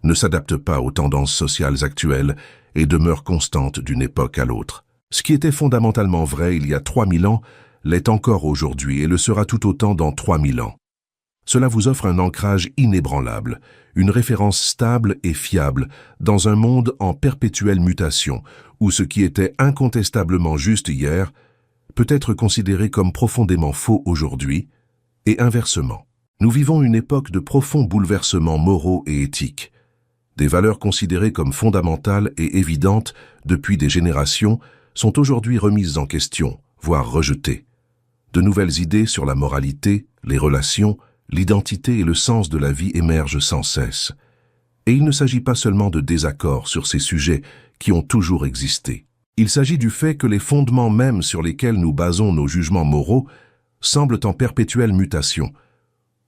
ne s'adapte pas aux tendances sociales actuelles et demeure constante d'une époque à l'autre. Ce qui était fondamentalement vrai il y a 3000 ans l'est encore aujourd'hui et le sera tout autant dans 3000 ans. Cela vous offre un ancrage inébranlable, une référence stable et fiable dans un monde en perpétuelle mutation, où ce qui était incontestablement juste hier peut être considéré comme profondément faux aujourd'hui, et inversement. Nous vivons une époque de profonds bouleversements moraux et éthiques. Des valeurs considérées comme fondamentales et évidentes depuis des générations sont aujourd'hui remises en question, voire rejetées. De nouvelles idées sur la moralité, les relations, l'identité et le sens de la vie émergent sans cesse. Et il ne s'agit pas seulement de désaccords sur ces sujets qui ont toujours existé. Il s'agit du fait que les fondements mêmes sur lesquels nous basons nos jugements moraux semblent en perpétuelle mutation.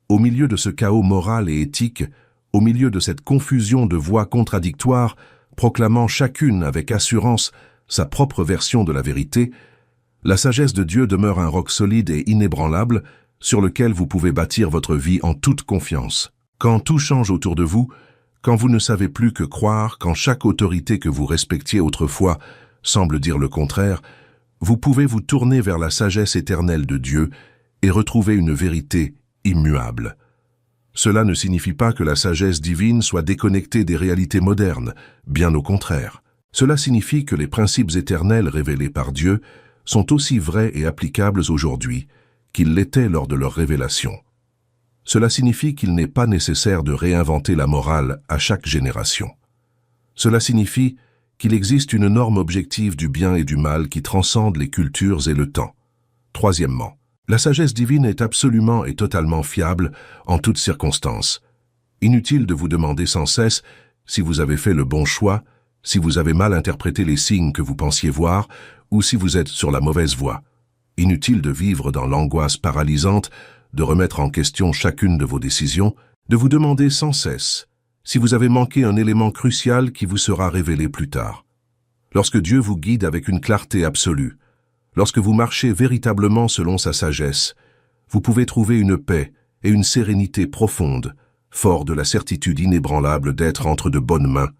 Au milieu de ce chaos moral et éthique, au milieu de cette confusion de voix contradictoires, proclamant chacune avec assurance sa propre version de la vérité, la sagesse de Dieu demeure un roc solide et inébranlable sur lequel vous pouvez bâtir votre vie en toute confiance. Quand tout change autour de vous, quand vous ne savez plus que croire, quand chaque autorité que vous respectiez autrefois semble dire le contraire, vous pouvez vous tourner vers la sagesse éternelle de Dieu et retrouver une vérité immuable. Cela ne signifie pas que la sagesse divine soit déconnectée des réalités modernes, bien au contraire. Cela signifie que les principes éternels révélés par Dieu sont aussi vrais et applicables aujourd'hui qu'ils l'étaient lors de leur révélation. Cela signifie qu'il n'est pas nécessaire de réinventer la morale à chaque génération. Cela signifie qu'il existe une norme objective du bien et du mal qui transcende les cultures et le temps. Troisièmement, la sagesse divine est absolument et totalement fiable en toutes circonstances. Inutile de vous demander sans cesse si vous avez fait le bon choix, si vous avez mal interprété les signes que vous pensiez voir, ou si vous êtes sur la mauvaise voie. Inutile de vivre dans l'angoisse paralysante, de remettre en question chacune de vos décisions, de vous demander sans cesse si vous avez manqué un élément crucial qui vous sera révélé plus tard. Lorsque Dieu vous guide avec une clarté absolue, lorsque vous marchez véritablement selon sa sagesse, vous pouvez trouver une paix et une sérénité profonde, fort de la certitude inébranlable d'être entre de bonnes mains.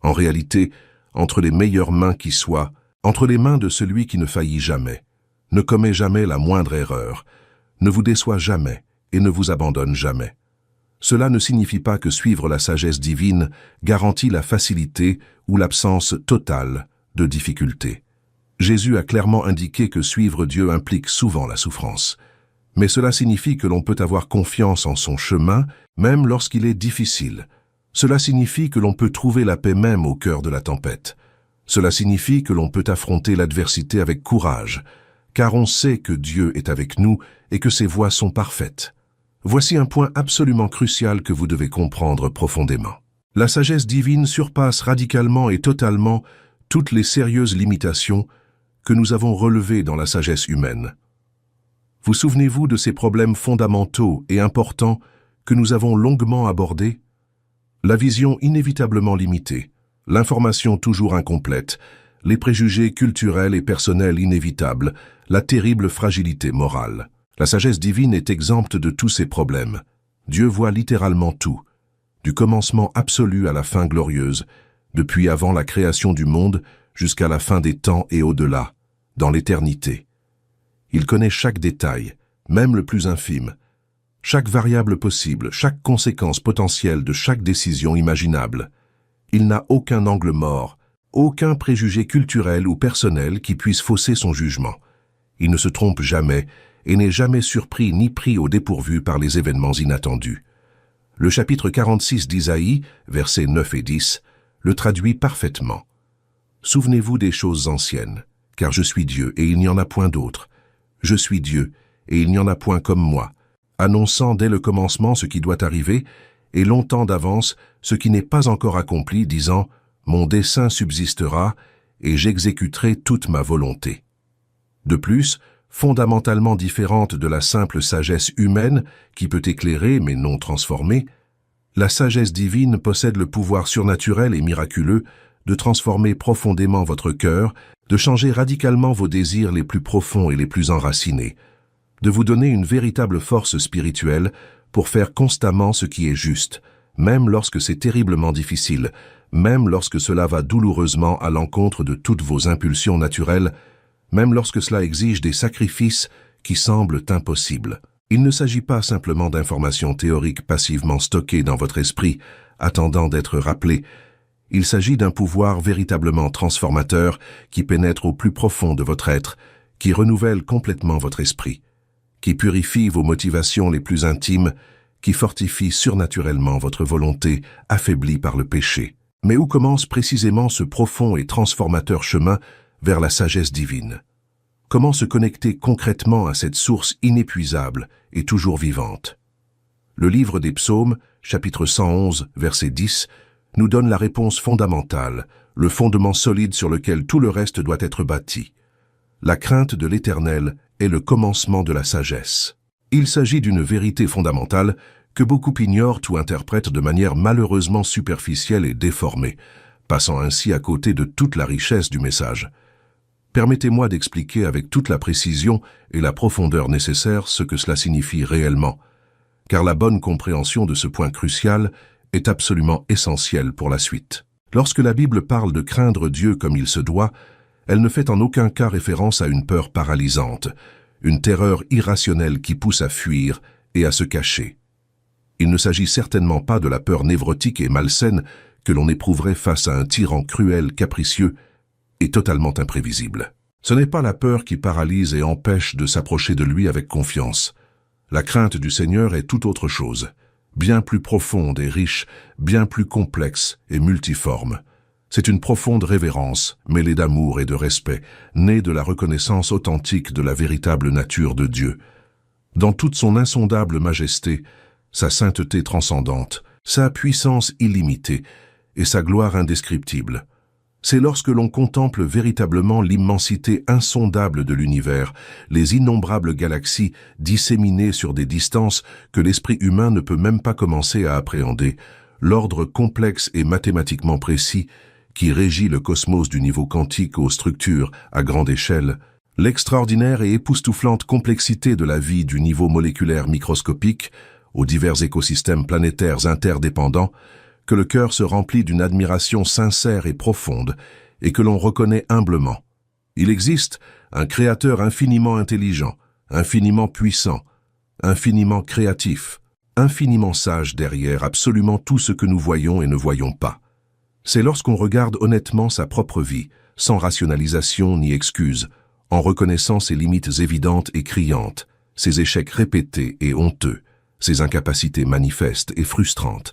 En réalité, entre les meilleures mains qui soient, entre les mains de celui qui ne faillit jamais, ne commet jamais la moindre erreur, ne vous déçoit jamais et ne vous abandonne jamais. Cela ne signifie pas que suivre la sagesse divine garantit la facilité ou l'absence totale de difficultés. Jésus a clairement indiqué que suivre Dieu implique souvent la souffrance. Mais cela signifie que l'on peut avoir confiance en son chemin, même lorsqu'il est difficile. Cela signifie que l'on peut trouver la paix même au cœur de la tempête. Cela signifie que l'on peut affronter l'adversité avec courage, car on sait que Dieu est avec nous et que ses voies sont parfaites. Voici un point absolument crucial que vous devez comprendre profondément. La sagesse divine surpasse radicalement et totalement toutes les sérieuses limitations que nous avons relevées dans la sagesse humaine. Vous souvenez-vous de ces problèmes fondamentaux et importants que nous avons longuement abordés? La vision inévitablement limitée, l'information toujours incomplète, les préjugés culturels et personnels inévitables, la terrible fragilité morale. La sagesse divine est exempte de tous ces problèmes. Dieu voit littéralement tout, du commencement absolu à la fin glorieuse, depuis avant la création du monde jusqu'à la fin des temps et au-delà, dans l'éternité. Il connaît chaque détail, même le plus infime, chaque variable possible, chaque conséquence potentielle de chaque décision imaginable. Il n'a aucun angle mort, aucun préjugé culturel ou personnel qui puisse fausser son jugement. Il ne se trompe jamais et n'est jamais surpris ni pris au dépourvu par les événements inattendus. Le chapitre 46 d'Isaïe, versets 9 et 10, le traduit parfaitement. « Souvenez-vous des choses anciennes, car je suis Dieu et il n'y en a point d'autre. Je suis Dieu et il n'y en a point comme moi, annonçant dès le commencement ce qui doit arriver et longtemps d'avance ce qui n'est pas encore accompli, disant « Mon dessein subsistera et j'exécuterai toute ma volonté. » De plus, fondamentalement différente de la simple sagesse humaine qui peut éclairer mais non transformer, la sagesse divine possède le pouvoir surnaturel et miraculeux de transformer profondément votre cœur, de changer radicalement vos désirs les plus profonds et les plus enracinés, de vous donner une véritable force spirituelle pour faire constamment ce qui est juste, même lorsque c'est terriblement difficile, même lorsque cela va douloureusement à l'encontre de toutes vos impulsions naturelles, même lorsque cela exige des sacrifices qui semblent impossibles. Il ne s'agit pas simplement d'informations théoriques passivement stockées dans votre esprit, attendant d'être rappelées. Il s'agit d'un pouvoir véritablement transformateur qui pénètre au plus profond de votre être, qui renouvelle complètement votre esprit, qui purifie vos motivations les plus intimes, qui fortifie surnaturellement votre volonté affaiblie par le péché. Mais où commence précisément ce profond et transformateur chemin vers la sagesse divine? Comment se connecter concrètement à cette source inépuisable et toujours vivante? Le livre des Psaumes, chapitre 111, verset 10, nous donne la réponse fondamentale, le fondement solide sur lequel tout le reste doit être bâti. La crainte de l'Éternel est le commencement de la sagesse. Il s'agit d'une vérité fondamentale que beaucoup ignorent ou interprètent de manière malheureusement superficielle et déformée, passant ainsi à côté de toute la richesse du message. Permettez-moi d'expliquer avec toute la précision et la profondeur nécessaires ce que cela signifie réellement, car la bonne compréhension de ce point crucial est absolument essentielle pour la suite. Lorsque la Bible parle de craindre Dieu comme il se doit, elle ne fait en aucun cas référence à une peur paralysante, une terreur irrationnelle qui pousse à fuir et à se cacher. Il ne s'agit certainement pas de la peur névrotique et malsaine que l'on éprouverait face à un tyran cruel, capricieux et totalement imprévisible. Ce n'est pas la peur qui paralyse et empêche de s'approcher de lui avec confiance. La crainte du Seigneur est tout autre chose, bien plus profonde et riche, bien plus complexe et multiforme. C'est une profonde révérence, mêlée d'amour et de respect, née de la reconnaissance authentique de la véritable nature de Dieu. Dans toute son insondable majesté, sa sainteté transcendante, sa puissance illimitée et sa gloire indescriptible. C'est lorsque l'on contemple véritablement l'immensité insondable de l'univers, les innombrables galaxies disséminées sur des distances que l'esprit humain ne peut même pas commencer à appréhender, l'ordre complexe et mathématiquement précis qui régit le cosmos du niveau quantique aux structures à grande échelle, l'extraordinaire et époustouflante complexité de la vie du niveau moléculaire microscopique, aux divers écosystèmes planétaires interdépendants, que le cœur se remplit d'une admiration sincère et profonde et que l'on reconnaît humblement. Il existe un Créateur infiniment intelligent, infiniment puissant, infiniment créatif, infiniment sage derrière absolument tout ce que nous voyons et ne voyons pas. C'est lorsqu'on regarde honnêtement sa propre vie, sans rationalisation ni excuse, en reconnaissant ses limites évidentes et criantes, ses échecs répétés et honteux, ses incapacités manifestes et frustrantes,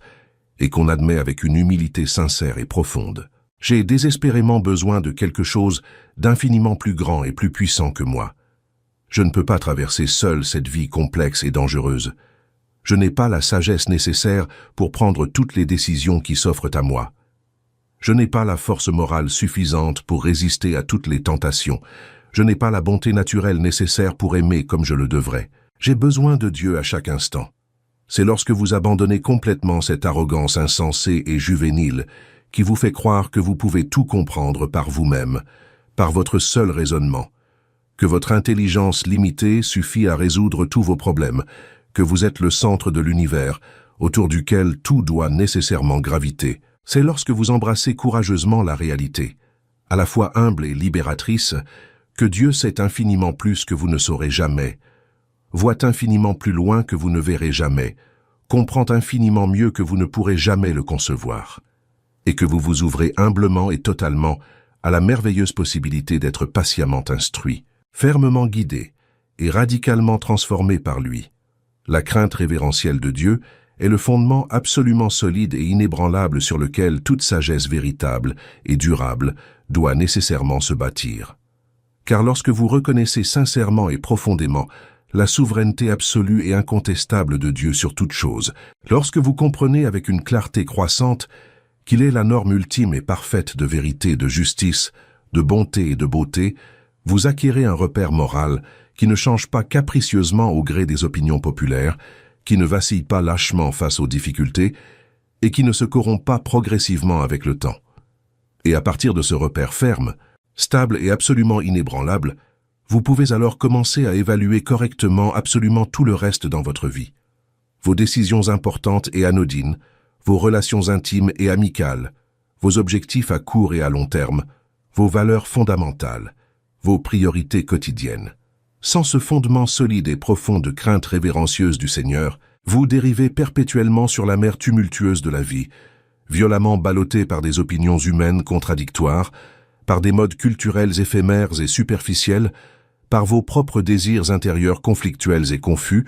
et qu'on admet avec une humilité sincère et profonde. J'ai désespérément besoin de quelque chose d'infiniment plus grand et plus puissant que moi. Je ne peux pas traverser seul cette vie complexe et dangereuse. Je n'ai pas la sagesse nécessaire pour prendre toutes les décisions qui s'offrent à moi. Je n'ai pas la force morale suffisante pour résister à toutes les tentations. Je n'ai pas la bonté naturelle nécessaire pour aimer comme je le devrais. J'ai besoin de Dieu à chaque instant. C'est lorsque vous abandonnez complètement cette arrogance insensée et juvénile qui vous fait croire que vous pouvez tout comprendre par vous-même, par votre seul raisonnement, que votre intelligence limitée suffit à résoudre tous vos problèmes, que vous êtes le centre de l'univers, autour duquel tout doit nécessairement graviter. C'est lorsque vous embrassez courageusement la réalité, à la fois humble et libératrice, que Dieu sait infiniment plus que vous ne saurez jamais, voit infiniment plus loin que vous ne verrez jamais, comprend infiniment mieux que vous ne pourrez jamais le concevoir, et que vous vous ouvrez humblement et totalement à la merveilleuse possibilité d'être patiemment instruit, fermement guidé et radicalement transformé par lui. La crainte révérentielle de Dieu est le fondement absolument solide et inébranlable sur lequel toute sagesse véritable et durable doit nécessairement se bâtir. Car lorsque vous reconnaissez sincèrement et profondément la souveraineté absolue et incontestable de Dieu sur toute chose, lorsque vous comprenez avec une clarté croissante qu'il est la norme ultime et parfaite de vérité, de justice, de bonté et de beauté, vous acquérez un repère moral qui ne change pas capricieusement au gré des opinions populaires, qui ne vacille pas lâchement face aux difficultés et qui ne se corrompt pas progressivement avec le temps. Et à partir de ce repère ferme, stable et absolument inébranlable, vous pouvez alors commencer à évaluer correctement absolument tout le reste dans votre vie. Vos décisions importantes et anodines, vos relations intimes et amicales, vos objectifs à court et à long terme, vos valeurs fondamentales, vos priorités quotidiennes. Sans ce fondement solide et profond de crainte révérencieuse du Seigneur, vous dérivez perpétuellement sur la mer tumultueuse de la vie, violemment ballotté par des opinions humaines contradictoires, par des modes culturels éphémères et superficiels, par vos propres désirs intérieurs conflictuels et confus,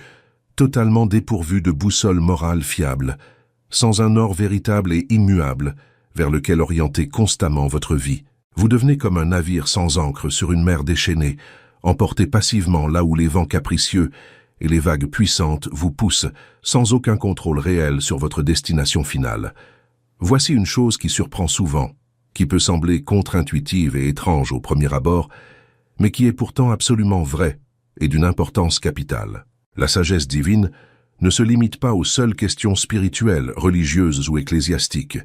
totalement dépourvus de boussole morale fiable, sans un or véritable et immuable vers lequel orienter constamment votre vie. Vous devenez comme un navire sans ancre sur une mer déchaînée, emporté passivement là où les vents capricieux et les vagues puissantes vous poussent sans aucun contrôle réel sur votre destination finale. Voici une chose qui surprend souvent, qui peut sembler contre-intuitive et étrange au premier abord, mais qui est pourtant absolument vraie et d'une importance capitale. La sagesse divine ne se limite pas aux seules questions spirituelles, religieuses ou ecclésiastiques.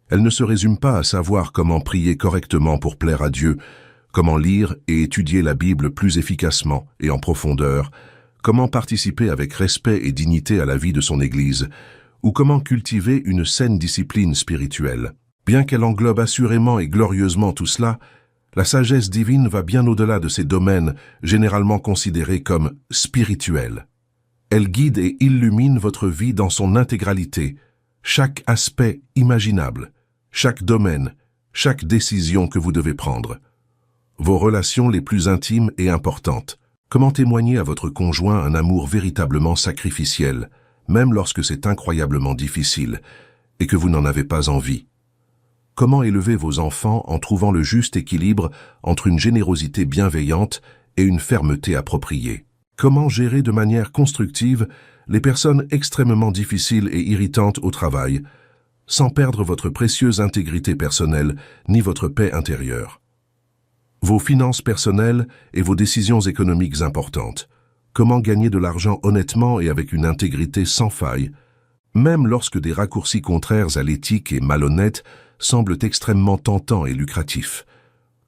Elle ne se résume pas à savoir comment prier correctement pour plaire à Dieu, comment lire et étudier la Bible plus efficacement et en profondeur, comment participer avec respect et dignité à la vie de son Église, ou comment cultiver une saine discipline spirituelle. Bien qu'elle englobe assurément et glorieusement tout cela, la sagesse divine va bien au-delà de ces domaines généralement considérés comme spirituels. Elle guide et illumine votre vie dans son intégralité, chaque aspect imaginable, chaque domaine, chaque décision que vous devez prendre. Vos relations les plus intimes et importantes. Comment témoigner à votre conjoint un amour véritablement sacrificiel, même lorsque c'est incroyablement difficile et que vous n'en avez pas envie? Comment élever vos enfants en trouvant le juste équilibre entre une générosité bienveillante et une fermeté appropriée? Comment gérer de manière constructive les personnes extrêmement difficiles et irritantes au travail, sans perdre votre précieuse intégrité personnelle ni votre paix intérieure? Vos finances personnelles et vos décisions économiques importantes. Comment gagner de l'argent honnêtement et avec une intégrité sans faille, même lorsque des raccourcis contraires à l'éthique et malhonnêtes semblent extrêmement tentants et lucratifs.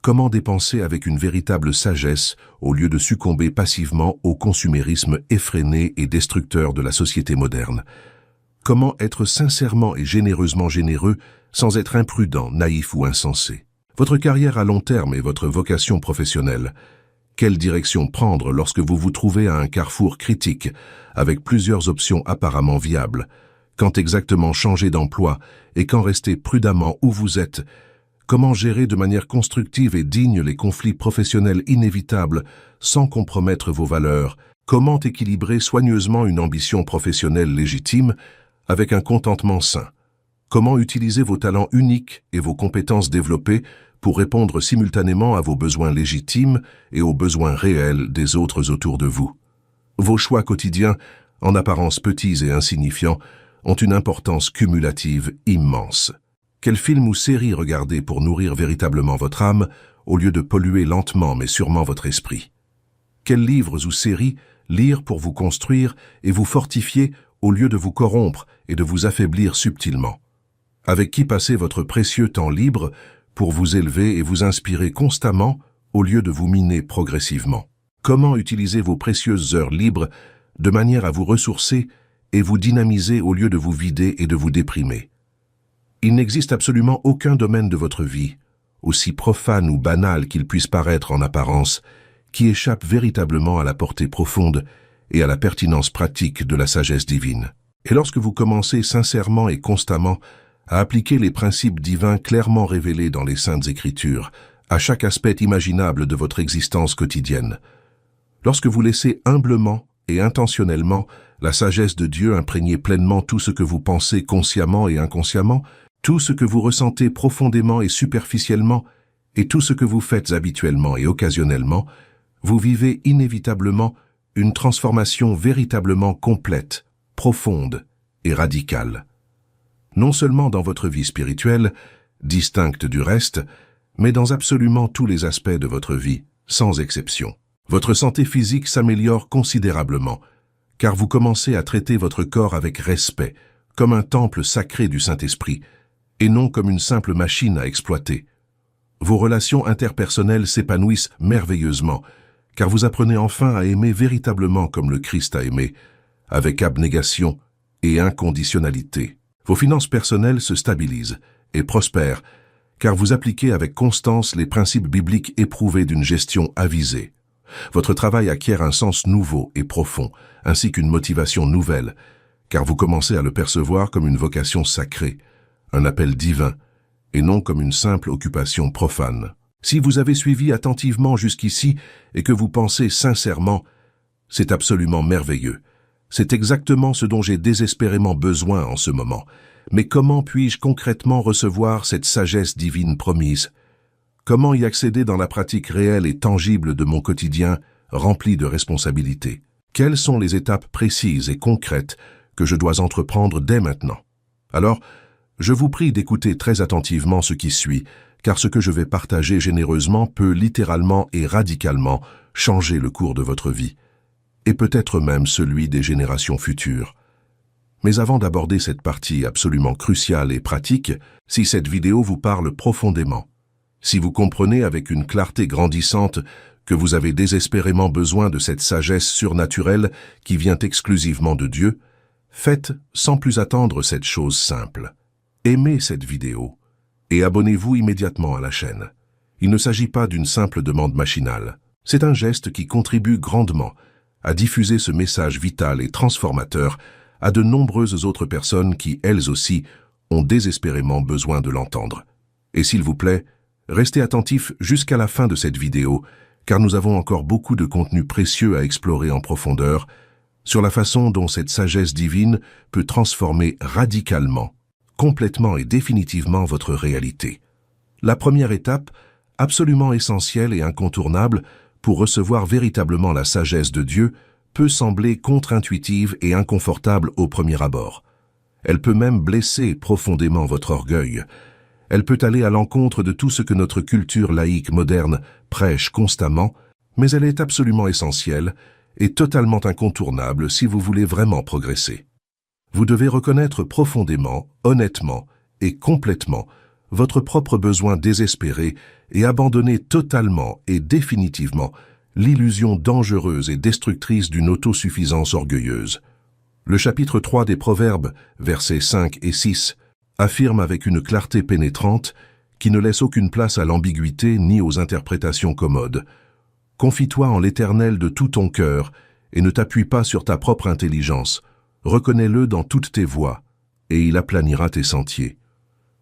Comment dépenser avec une véritable sagesse au lieu de succomber passivement au consumérisme effréné et destructeur de la société moderne? Comment être sincèrement et généreusement généreux sans être imprudent, naïf ou insensé? Votre carrière à long terme et votre vocation professionnelle. Quelle direction prendre lorsque vous vous trouvez à un carrefour critique avec plusieurs options apparemment viables? Quand exactement changer d'emploi et quand rester prudemment où vous êtes? Comment gérer de manière constructive et digne les conflits professionnels inévitables sans compromettre vos valeurs? Comment équilibrer soigneusement une ambition professionnelle légitime avec un contentement sain? Comment utiliser vos talents uniques et vos compétences développées pour répondre simultanément à vos besoins légitimes et aux besoins réels des autres autour de vous? Vos choix quotidiens, en apparence petits et insignifiants, ont une importance cumulative immense. Quel film ou série regarder pour nourrir véritablement votre âme au lieu de polluer lentement mais sûrement votre esprit? Quels livres ou séries lire pour vous construire et vous fortifier au lieu de vous corrompre et de vous affaiblir subtilement? Avec qui passer votre précieux temps libre pour vous élever et vous inspirer constamment au lieu de vous miner progressivement? Comment utiliser vos précieuses heures libres de manière à vous ressourcer et vous dynamiser au lieu de vous vider et de vous déprimer? Il n'existe absolument aucun domaine de votre vie, aussi profane ou banal qu'il puisse paraître en apparence, qui échappe véritablement à la portée profonde et à la pertinence pratique de la sagesse divine. Et lorsque vous commencez sincèrement et constamment à appliquer les principes divins clairement révélés dans les Saintes Écritures à chaque aspect imaginable de votre existence quotidienne, lorsque vous laissez humblement et intentionnellement la sagesse de Dieu imprégner pleinement tout ce que vous pensez consciemment et inconsciemment, tout ce que vous ressentez profondément et superficiellement, et tout ce que vous faites habituellement et occasionnellement, vous vivez inévitablement une transformation véritablement complète, profonde et radicale. Non seulement dans votre vie spirituelle, distincte du reste, mais dans absolument tous les aspects de votre vie, sans exception. Votre santé physique s'améliore considérablement, car vous commencez à traiter votre corps avec respect, comme un temple sacré du Saint-Esprit, et non comme une simple machine à exploiter. Vos relations interpersonnelles s'épanouissent merveilleusement, car vous apprenez enfin à aimer véritablement comme le Christ a aimé, avec abnégation et inconditionnalité. Vos finances personnelles se stabilisent et prospèrent, car vous appliquez avec constance les principes bibliques éprouvés d'une gestion avisée. Votre travail acquiert un sens nouveau et profond, ainsi qu'une motivation nouvelle, car vous commencez à le percevoir comme une vocation sacrée, un appel divin, et non comme une simple occupation profane. Si vous avez suivi attentivement jusqu'ici et que vous pensez sincèrement, c'est absolument merveilleux. C'est exactement ce dont j'ai désespérément besoin en ce moment. Mais comment puis-je concrètement recevoir cette sagesse divine promise? Comment y accéder dans la pratique réelle et tangible de mon quotidien rempli de responsabilités? Quelles sont les étapes précises et concrètes que je dois entreprendre dès maintenant? Alors, je vous prie d'écouter très attentivement ce qui suit, car ce que je vais partager généreusement peut littéralement et radicalement changer le cours de votre vie, et peut-être même celui des générations futures. Mais avant d'aborder cette partie absolument cruciale et pratique, si cette vidéo vous parle profondément, si vous comprenez avec une clarté grandissante que vous avez désespérément besoin de cette sagesse surnaturelle qui vient exclusivement de Dieu, faites sans plus attendre cette chose simple. Aimez cette vidéo et abonnez-vous immédiatement à la chaîne. Il ne s'agit pas d'une simple demande machinale. C'est un geste qui contribue grandement à diffuser ce message vital et transformateur à de nombreuses autres personnes qui, elles aussi, ont désespérément besoin de l'entendre. Et s'il vous plaît, restez attentifs jusqu'à la fin de cette vidéo, car nous avons encore beaucoup de contenu précieux à explorer en profondeur sur la façon dont cette sagesse divine peut transformer radicalement, complètement et définitivement votre réalité. La première étape, absolument essentielle et incontournable pour recevoir véritablement la sagesse de Dieu, peut sembler contre-intuitive et inconfortable au premier abord. Elle peut même blesser profondément votre orgueil. Elle peut aller à l'encontre de tout ce que notre culture laïque moderne prêche constamment, mais elle est absolument essentielle et totalement incontournable si vous voulez vraiment progresser. Vous devez reconnaître profondément, honnêtement et complètement votre propre besoin désespéré et abandonner totalement et définitivement l'illusion dangereuse et destructrice d'une autosuffisance orgueilleuse. Le chapitre 3 des Proverbes, versets 5 et 6, affirme avec une clarté pénétrante qui ne laisse aucune place à l'ambiguïté ni aux interprétations commodes. « Confie-toi en l'Éternel de tout ton cœur et ne t'appuie pas sur ta propre intelligence. Reconnais-le dans toutes tes voies, et il aplanira tes sentiers. »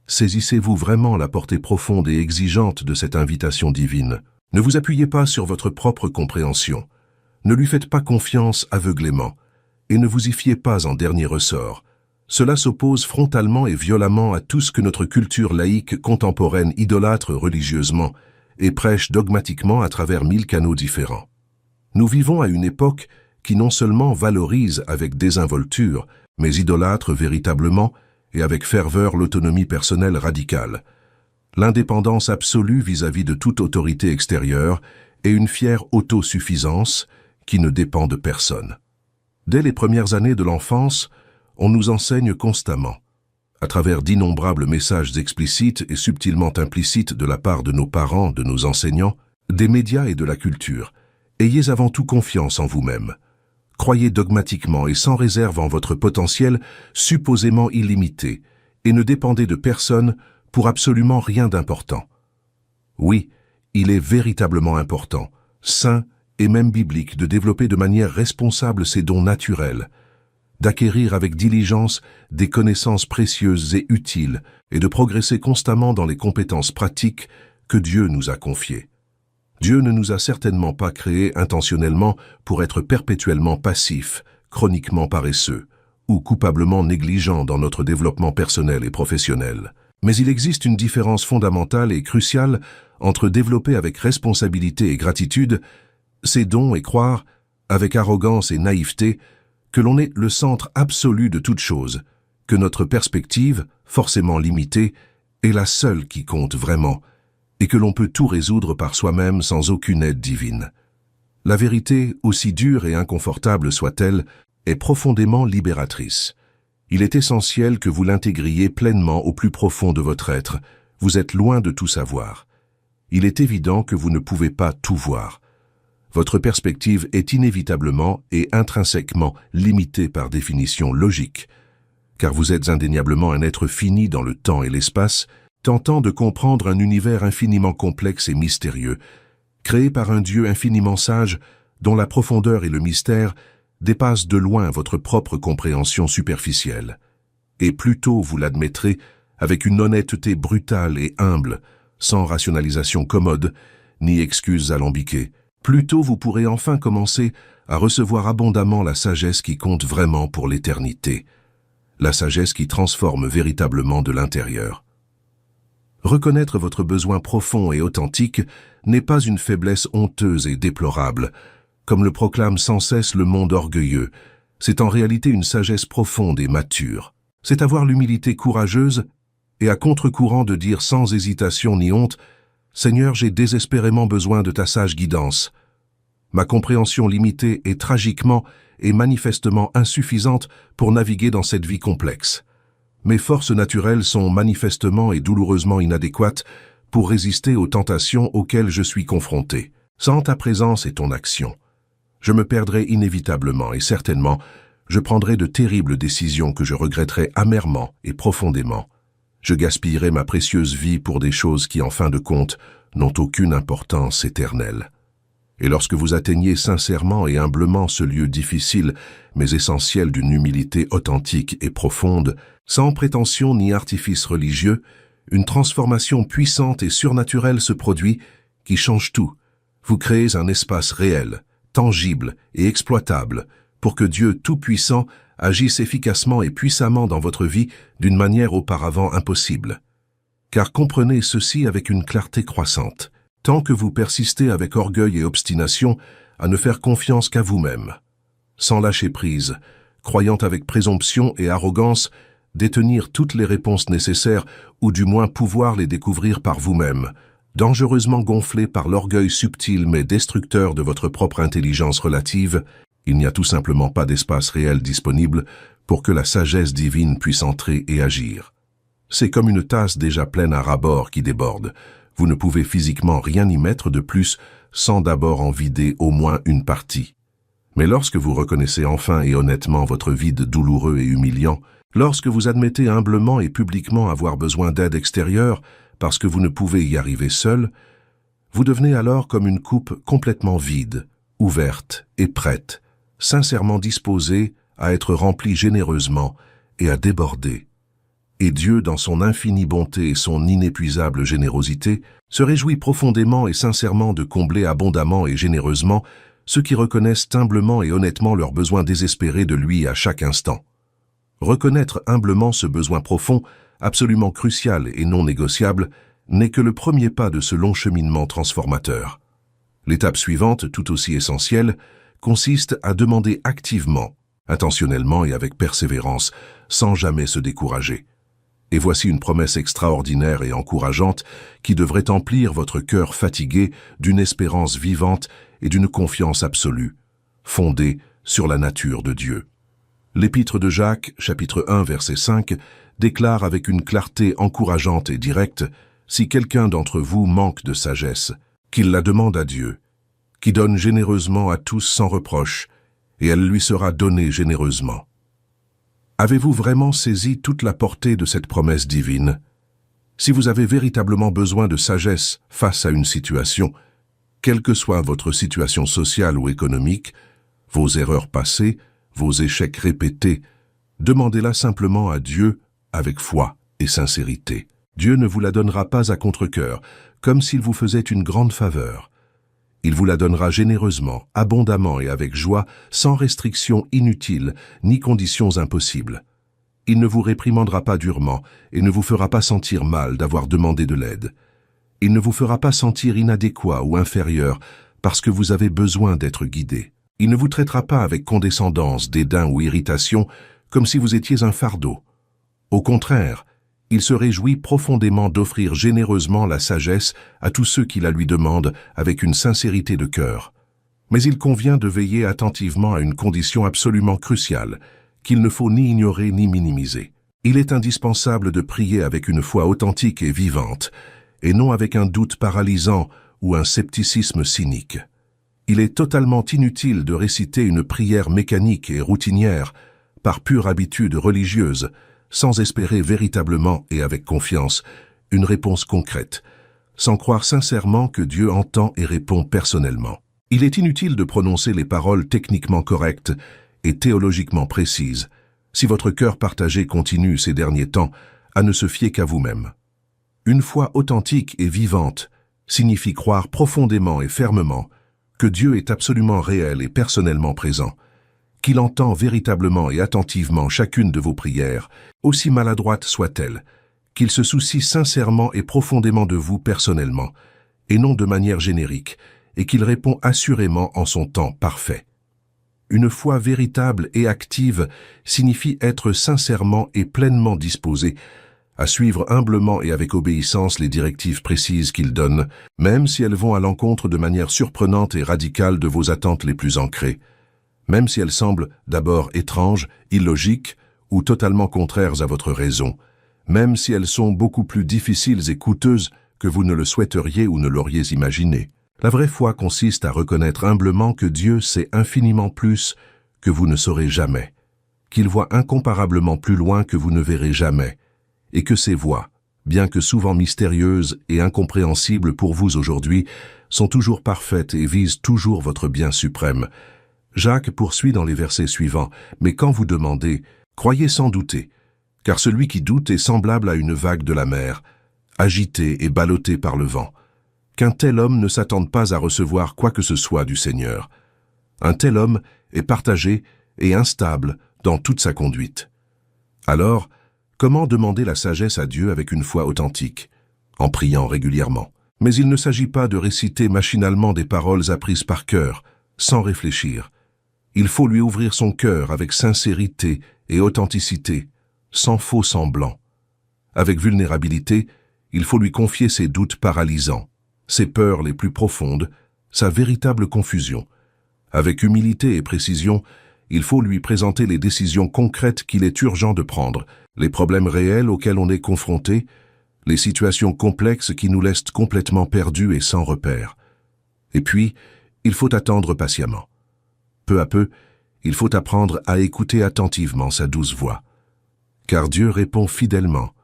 Saisissez-vous vraiment la portée profonde et exigeante de cette invitation divine. Ne vous appuyez pas sur votre propre compréhension. Ne lui faites pas confiance aveuglément, et ne vous y fiez pas en dernier ressort. Cela s'oppose frontalement et violemment à tout ce que notre culture laïque contemporaine idolâtre religieusement et prêche dogmatiquement à travers 1000 canaux différents. Nous vivons à une époque qui non seulement valorise avec désinvolture, mais idolâtre véritablement et avec ferveur l'autonomie personnelle radicale. l'indépendance absolue vis-à-vis de toute autorité extérieure et une fière autosuffisance qui ne dépend de personne. Dès les premières années de l'enfance, on nous enseigne constamment, à travers d'innombrables messages explicites et subtilement implicites de la part de nos parents, de nos enseignants, des médias et de la culture. Ayez avant tout confiance en vous-même. Croyez dogmatiquement et sans réserve en votre potentiel supposément illimité et ne dépendez de personne pour absolument rien d'important. Oui, il est véritablement important, sain et même biblique de développer de manière responsable ces dons naturels, d'acquérir avec diligence des connaissances précieuses et utiles et de progresser constamment dans les compétences pratiques que Dieu nous a confiées. Dieu ne nous a certainement pas créés intentionnellement pour être perpétuellement passifs, chroniquement paresseux ou coupablement négligents dans notre développement personnel et professionnel. Mais il existe une différence fondamentale et cruciale entre développer avec responsabilité et gratitude ces dons et croire, avec arrogance et naïveté, que l'on est le centre absolu de toute chose, que notre perspective, forcément limitée, est la seule qui compte vraiment, et que l'on peut tout résoudre par soi-même sans aucune aide divine. La vérité, aussi dure et inconfortable soit-elle, est profondément libératrice. Il est essentiel que vous l'intégriez pleinement au plus profond de votre être. Vous êtes loin de tout savoir. Il est évident que vous ne pouvez pas tout voir. Votre perspective est inévitablement et intrinsèquement limitée par définition logique, car vous êtes indéniablement un être fini dans le temps et l'espace, tentant de comprendre un univers infiniment complexe et mystérieux, créé par un Dieu infiniment sage, dont la profondeur et le mystère dépassent de loin votre propre compréhension superficielle. Et plus tôt vous l'admettrez, avec une honnêteté brutale et humble, sans rationalisation commode, ni excuses alambiquées, plus tôt vous pourrez enfin commencer à recevoir abondamment la sagesse qui compte vraiment pour l'éternité, la sagesse qui transforme véritablement de l'intérieur. Reconnaître votre besoin profond et authentique n'est pas une faiblesse honteuse et déplorable, comme le proclame sans cesse le monde orgueilleux. C'est en réalité une sagesse profonde et mature. C'est avoir l'humilité courageuse et à contre-courant de dire sans hésitation ni honte « Seigneur, j'ai désespérément besoin de ta sage guidance. Ma compréhension limitée est tragiquement et manifestement insuffisante pour naviguer dans cette vie complexe. Mes forces naturelles sont manifestement et douloureusement inadéquates pour résister aux tentations auxquelles je suis confronté. Sans ta présence et ton action, je me perdrai inévitablement et certainement, je prendrai de terribles décisions que je regretterai amèrement et profondément. Je gaspillerai ma précieuse vie pour des choses qui, en fin de compte, n'ont aucune importance éternelle. Et lorsque vous atteignez sincèrement et humblement ce lieu difficile, mais essentiel d'une humilité authentique et profonde, sans prétention ni artifice religieux, une transformation puissante et surnaturelle se produit qui change tout. Vous créez un espace réel, tangible et exploitable pour que Dieu Tout-Puissant agisse efficacement et puissamment dans votre vie d'une manière auparavant impossible. Car comprenez ceci avec une clarté croissante, tant que vous persistez avec orgueil et obstination à ne faire confiance qu'à vous-même, sans lâcher prise, croyant avec présomption et arrogance détenir toutes les réponses nécessaires ou du moins pouvoir les découvrir par vous-même, dangereusement gonflé par l'orgueil subtil mais destructeur de votre propre intelligence relative, il n'y a tout simplement pas d'espace réel disponible pour que la sagesse divine puisse entrer et agir. C'est comme une tasse déjà pleine à ras-bord qui déborde. Vous ne pouvez physiquement rien y mettre de plus sans d'abord en vider au moins une partie. Mais lorsque vous reconnaissez enfin et honnêtement votre vide douloureux et humiliant, lorsque vous admettez humblement et publiquement avoir besoin d'aide extérieure parce que vous ne pouvez y arriver seul, vous devenez alors comme une coupe complètement vide, ouverte et prête, sincèrement disposée à être remplie généreusement et à déborder. Et Dieu, dans son infinie bonté et son inépuisable générosité, se réjouit profondément et sincèrement de combler abondamment et généreusement ceux qui reconnaissent humblement et honnêtement leurs besoins désespérés de lui à chaque instant. Reconnaître humblement ce besoin profond, absolument crucial et non négociable, n'est que le premier pas de ce long cheminement transformateur. L'étape suivante, tout aussi essentielle, consiste à demander activement, intentionnellement et avec persévérance, sans jamais se décourager. Et voici une promesse extraordinaire et encourageante qui devrait emplir votre cœur fatigué d'une espérance vivante et d'une confiance absolue, fondée sur la nature de Dieu. L'Épître de Jacques, chapitre 1, verset 5, déclare avec une clarté encourageante et directe « Si quelqu'un d'entre vous manque de sagesse, qu'il la demande à Dieu, qui donne généreusement à tous sans reproche, et elle lui sera donnée généreusement. » Avez-vous vraiment saisi toute la portée de cette promesse divine? Si vous avez véritablement besoin de sagesse face à une situation, quelle que soit votre situation sociale ou économique, vos erreurs passées, vos échecs répétés, demandez-la simplement à Dieu avec foi et sincérité. Dieu ne vous la donnera pas à contre-cœur, comme s'il vous faisait une grande faveur. Il vous la donnera généreusement, abondamment et avec joie, sans restrictions inutiles ni conditions impossibles. Il ne vous réprimandera pas durement et ne vous fera pas sentir mal d'avoir demandé de l'aide. Il ne vous fera pas sentir inadéquat ou inférieur parce que vous avez besoin d'être guidé. Il ne vous traitera pas avec condescendance, dédain ou irritation comme si vous étiez un fardeau. Au contraire, il se réjouit profondément d'offrir généreusement la sagesse à tous ceux qui la lui demandent avec une sincérité de cœur. Mais il convient de veiller attentivement à une condition absolument cruciale, qu'il ne faut ni ignorer ni minimiser. Il est indispensable de prier avec une foi authentique et vivante, et non avec un doute paralysant ou un scepticisme cynique. Il est totalement inutile de réciter une prière mécanique et routinière, par pure habitude religieuse, sans espérer véritablement et avec confiance une réponse concrète, sans croire sincèrement que Dieu entend et répond personnellement. Il est inutile de prononcer les paroles techniquement correctes et théologiquement précises si votre cœur partagé continue ces derniers temps à ne se fier qu'à vous-même. Une foi authentique et vivante signifie croire profondément et fermement que Dieu est absolument réel et personnellement présent, qu'il entend véritablement et attentivement chacune de vos prières, aussi maladroites soient-elles, qu'il se soucie sincèrement et profondément de vous personnellement, et non de manière générique, et qu'il répond assurément en son temps parfait. Une foi véritable et active signifie être sincèrement et pleinement disposé à suivre humblement et avec obéissance les directives précises qu'il donne, même si elles vont à l'encontre de manière surprenante et radicale de vos attentes les plus ancrées. Même si elles semblent d'abord étranges, illogiques ou totalement contraires à votre raison, même si elles sont beaucoup plus difficiles et coûteuses que vous ne le souhaiteriez ou ne l'auriez imaginé. La vraie foi consiste à reconnaître humblement que Dieu sait infiniment plus que vous ne saurez jamais, qu'il voit incomparablement plus loin que vous ne verrez jamais, et que ses voies, bien que souvent mystérieuses et incompréhensibles pour vous aujourd'hui, sont toujours parfaites et visent toujours votre bien suprême. Jacques poursuit dans les versets suivants, « Mais quand vous demandez, croyez sans douter, car celui qui doute est semblable à une vague de la mer, agitée et ballottée par le vent. Qu'un tel homme ne s'attende pas à recevoir quoi que ce soit du Seigneur. Un tel homme est partagé et instable dans toute sa conduite. » Alors, comment demander la sagesse à Dieu avec une foi authentique? En priant régulièrement. Mais il ne s'agit pas de réciter machinalement des paroles apprises par cœur, sans réfléchir. Il faut lui ouvrir son cœur avec sincérité et authenticité, sans faux semblant. Avec vulnérabilité, il faut lui confier ses doutes paralysants, ses peurs les plus profondes, sa véritable confusion. Avec humilité et précision, il faut lui présenter les décisions concrètes qu'il est urgent de prendre, les problèmes réels auxquels on est confronté, les situations complexes qui nous laissent complètement perdus et sans repère. Et puis, il faut attendre patiemment. Peu à peu, il faut apprendre à écouter attentivement sa douce voix. Car Dieu répond fidèlement,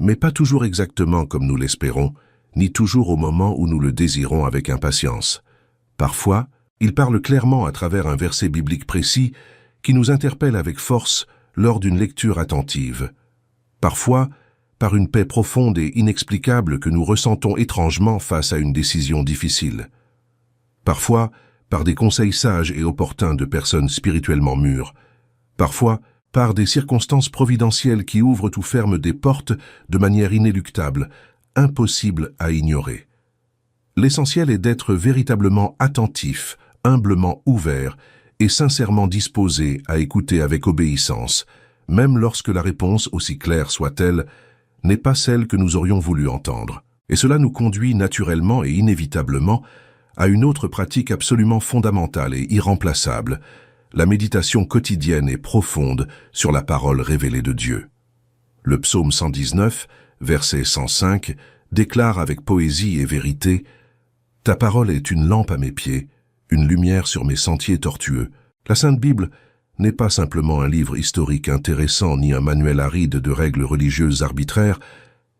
mais pas toujours exactement comme nous l'espérons, ni toujours au moment où nous le désirons avec impatience. Parfois, il parle clairement à travers un verset biblique précis qui nous interpelle avec force lors d'une lecture attentive. Parfois, par une paix profonde et inexplicable que nous ressentons étrangement face à une décision difficile. Parfois, par des conseils sages et opportuns de personnes spirituellement mûres. Parfois, par des circonstances providentielles qui ouvrent ou ferment des portes de manière inéluctable, impossible à ignorer. L'essentiel est d'être véritablement attentif, humblement ouvert et sincèrement disposé à écouter avec obéissance, même lorsque la réponse, aussi claire soit-elle, n'est pas celle que nous aurions voulu entendre. Et cela nous conduit naturellement et inévitablement à une autre pratique absolument fondamentale et irremplaçable, la méditation quotidienne et profonde sur la parole révélée de Dieu. Le psaume 119, verset 105, déclare avec poésie et vérité « Ta parole est une lampe à mes pieds, une lumière sur mes sentiers tortueux. » La Sainte Bible n'est pas simplement un livre historique intéressant ni un manuel aride de règles religieuses arbitraires,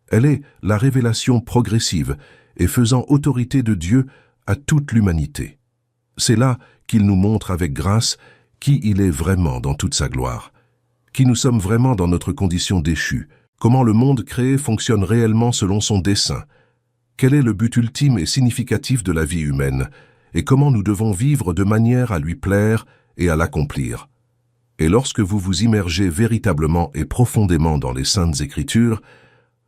elle est la révélation progressive et faisant autorité de Dieu à toute l'humanité. C'est là qu'il nous montre avec grâce qui il est vraiment dans toute sa gloire, qui nous sommes vraiment dans notre condition déchue, comment le monde créé fonctionne réellement selon son dessein, quel est le but ultime et significatif de la vie humaine, et comment nous devons vivre de manière à lui plaire et à l'accomplir. Et lorsque vous vous immergez véritablement et profondément dans les Saintes Écritures,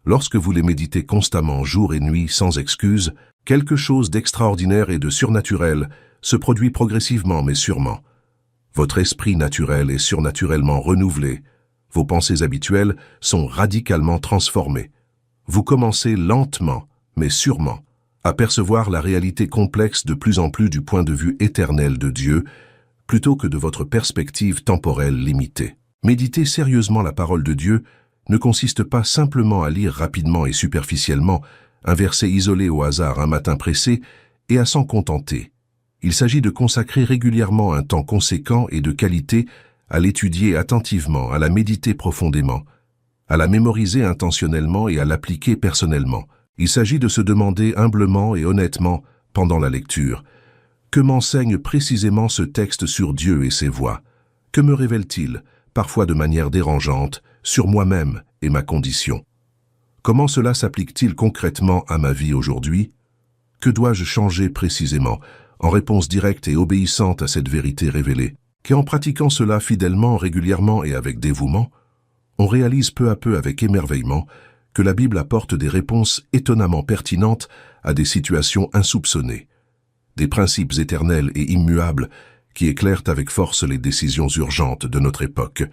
lorsque vous les méditez constamment jour et nuit sans excuse, quelque chose d'extraordinaire et de surnaturel se produit progressivement mais sûrement. Votre esprit naturel est surnaturellement renouvelé, vos pensées habituelles sont radicalement transformées. Vous commencez lentement mais sûrement à percevoir la réalité complexe de plus en plus du point de vue éternel de Dieu, plutôt que de votre perspective temporelle limitée. Méditer sérieusement la parole de Dieu ne consiste pas simplement à lire rapidement et superficiellement un verset isolé au hasard un matin pressé et à s'en contenter. Il s'agit de consacrer régulièrement un temps conséquent et de qualité à l'étudier attentivement, à la méditer profondément, à la mémoriser intentionnellement et à l'appliquer personnellement. Il s'agit de se demander humblement et honnêtement, pendant la lecture, que m'enseigne précisément ce texte sur Dieu et ses voies? Que me révèle-t-il, parfois de manière dérangeante, sur moi-même et ma condition? Comment cela s'applique-t-il concrètement à ma vie aujourd'hui? Que dois-je changer précisément, en réponse directe et obéissante à cette vérité révélée? Qu'en pratiquant cela fidèlement, régulièrement et avec dévouement, on réalise peu à peu avec émerveillement que la Bible apporte des réponses étonnamment pertinentes à des situations insoupçonnées, des principes éternels et immuables qui éclairent avec force les décisions urgentes de notre époque,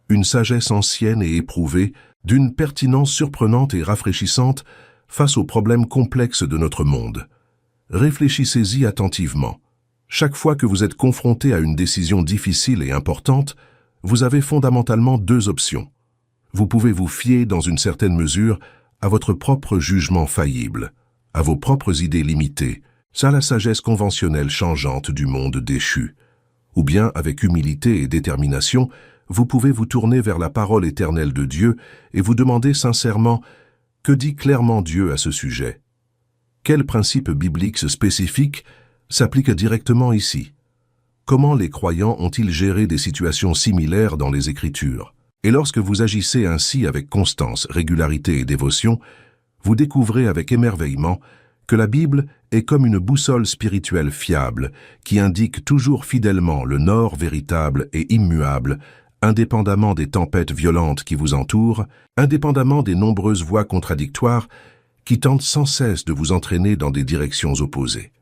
une sagesse ancienne et éprouvée, d'une pertinence surprenante et rafraîchissante face aux problèmes complexes de notre monde. Réfléchissez-y attentivement. Chaque fois que vous êtes confronté à une décision difficile et importante, vous avez fondamentalement deux options. Vous pouvez vous fier dans une certaine mesure à votre propre jugement faillible, à vos propres idées limitées, à la sagesse conventionnelle changeante du monde déchu. Ou bien, avec humilité et détermination, vous pouvez vous tourner vers la parole éternelle de Dieu et vous demander sincèrement « Que dit clairement Dieu à ce sujet ?» Quels principes bibliques spécifiques s'appliquent directement ici? Comment les croyants ont-ils géré des situations similaires dans les Écritures? Et lorsque vous agissez ainsi avec constance, régularité et dévotion, vous découvrez avec émerveillement que la Bible est comme une boussole spirituelle fiable qui indique toujours fidèlement le nord véritable et immuable, indépendamment des tempêtes violentes qui vous entourent, indépendamment des nombreuses voix contradictoires qui tentent sans cesse de vous entraîner dans des directions opposées.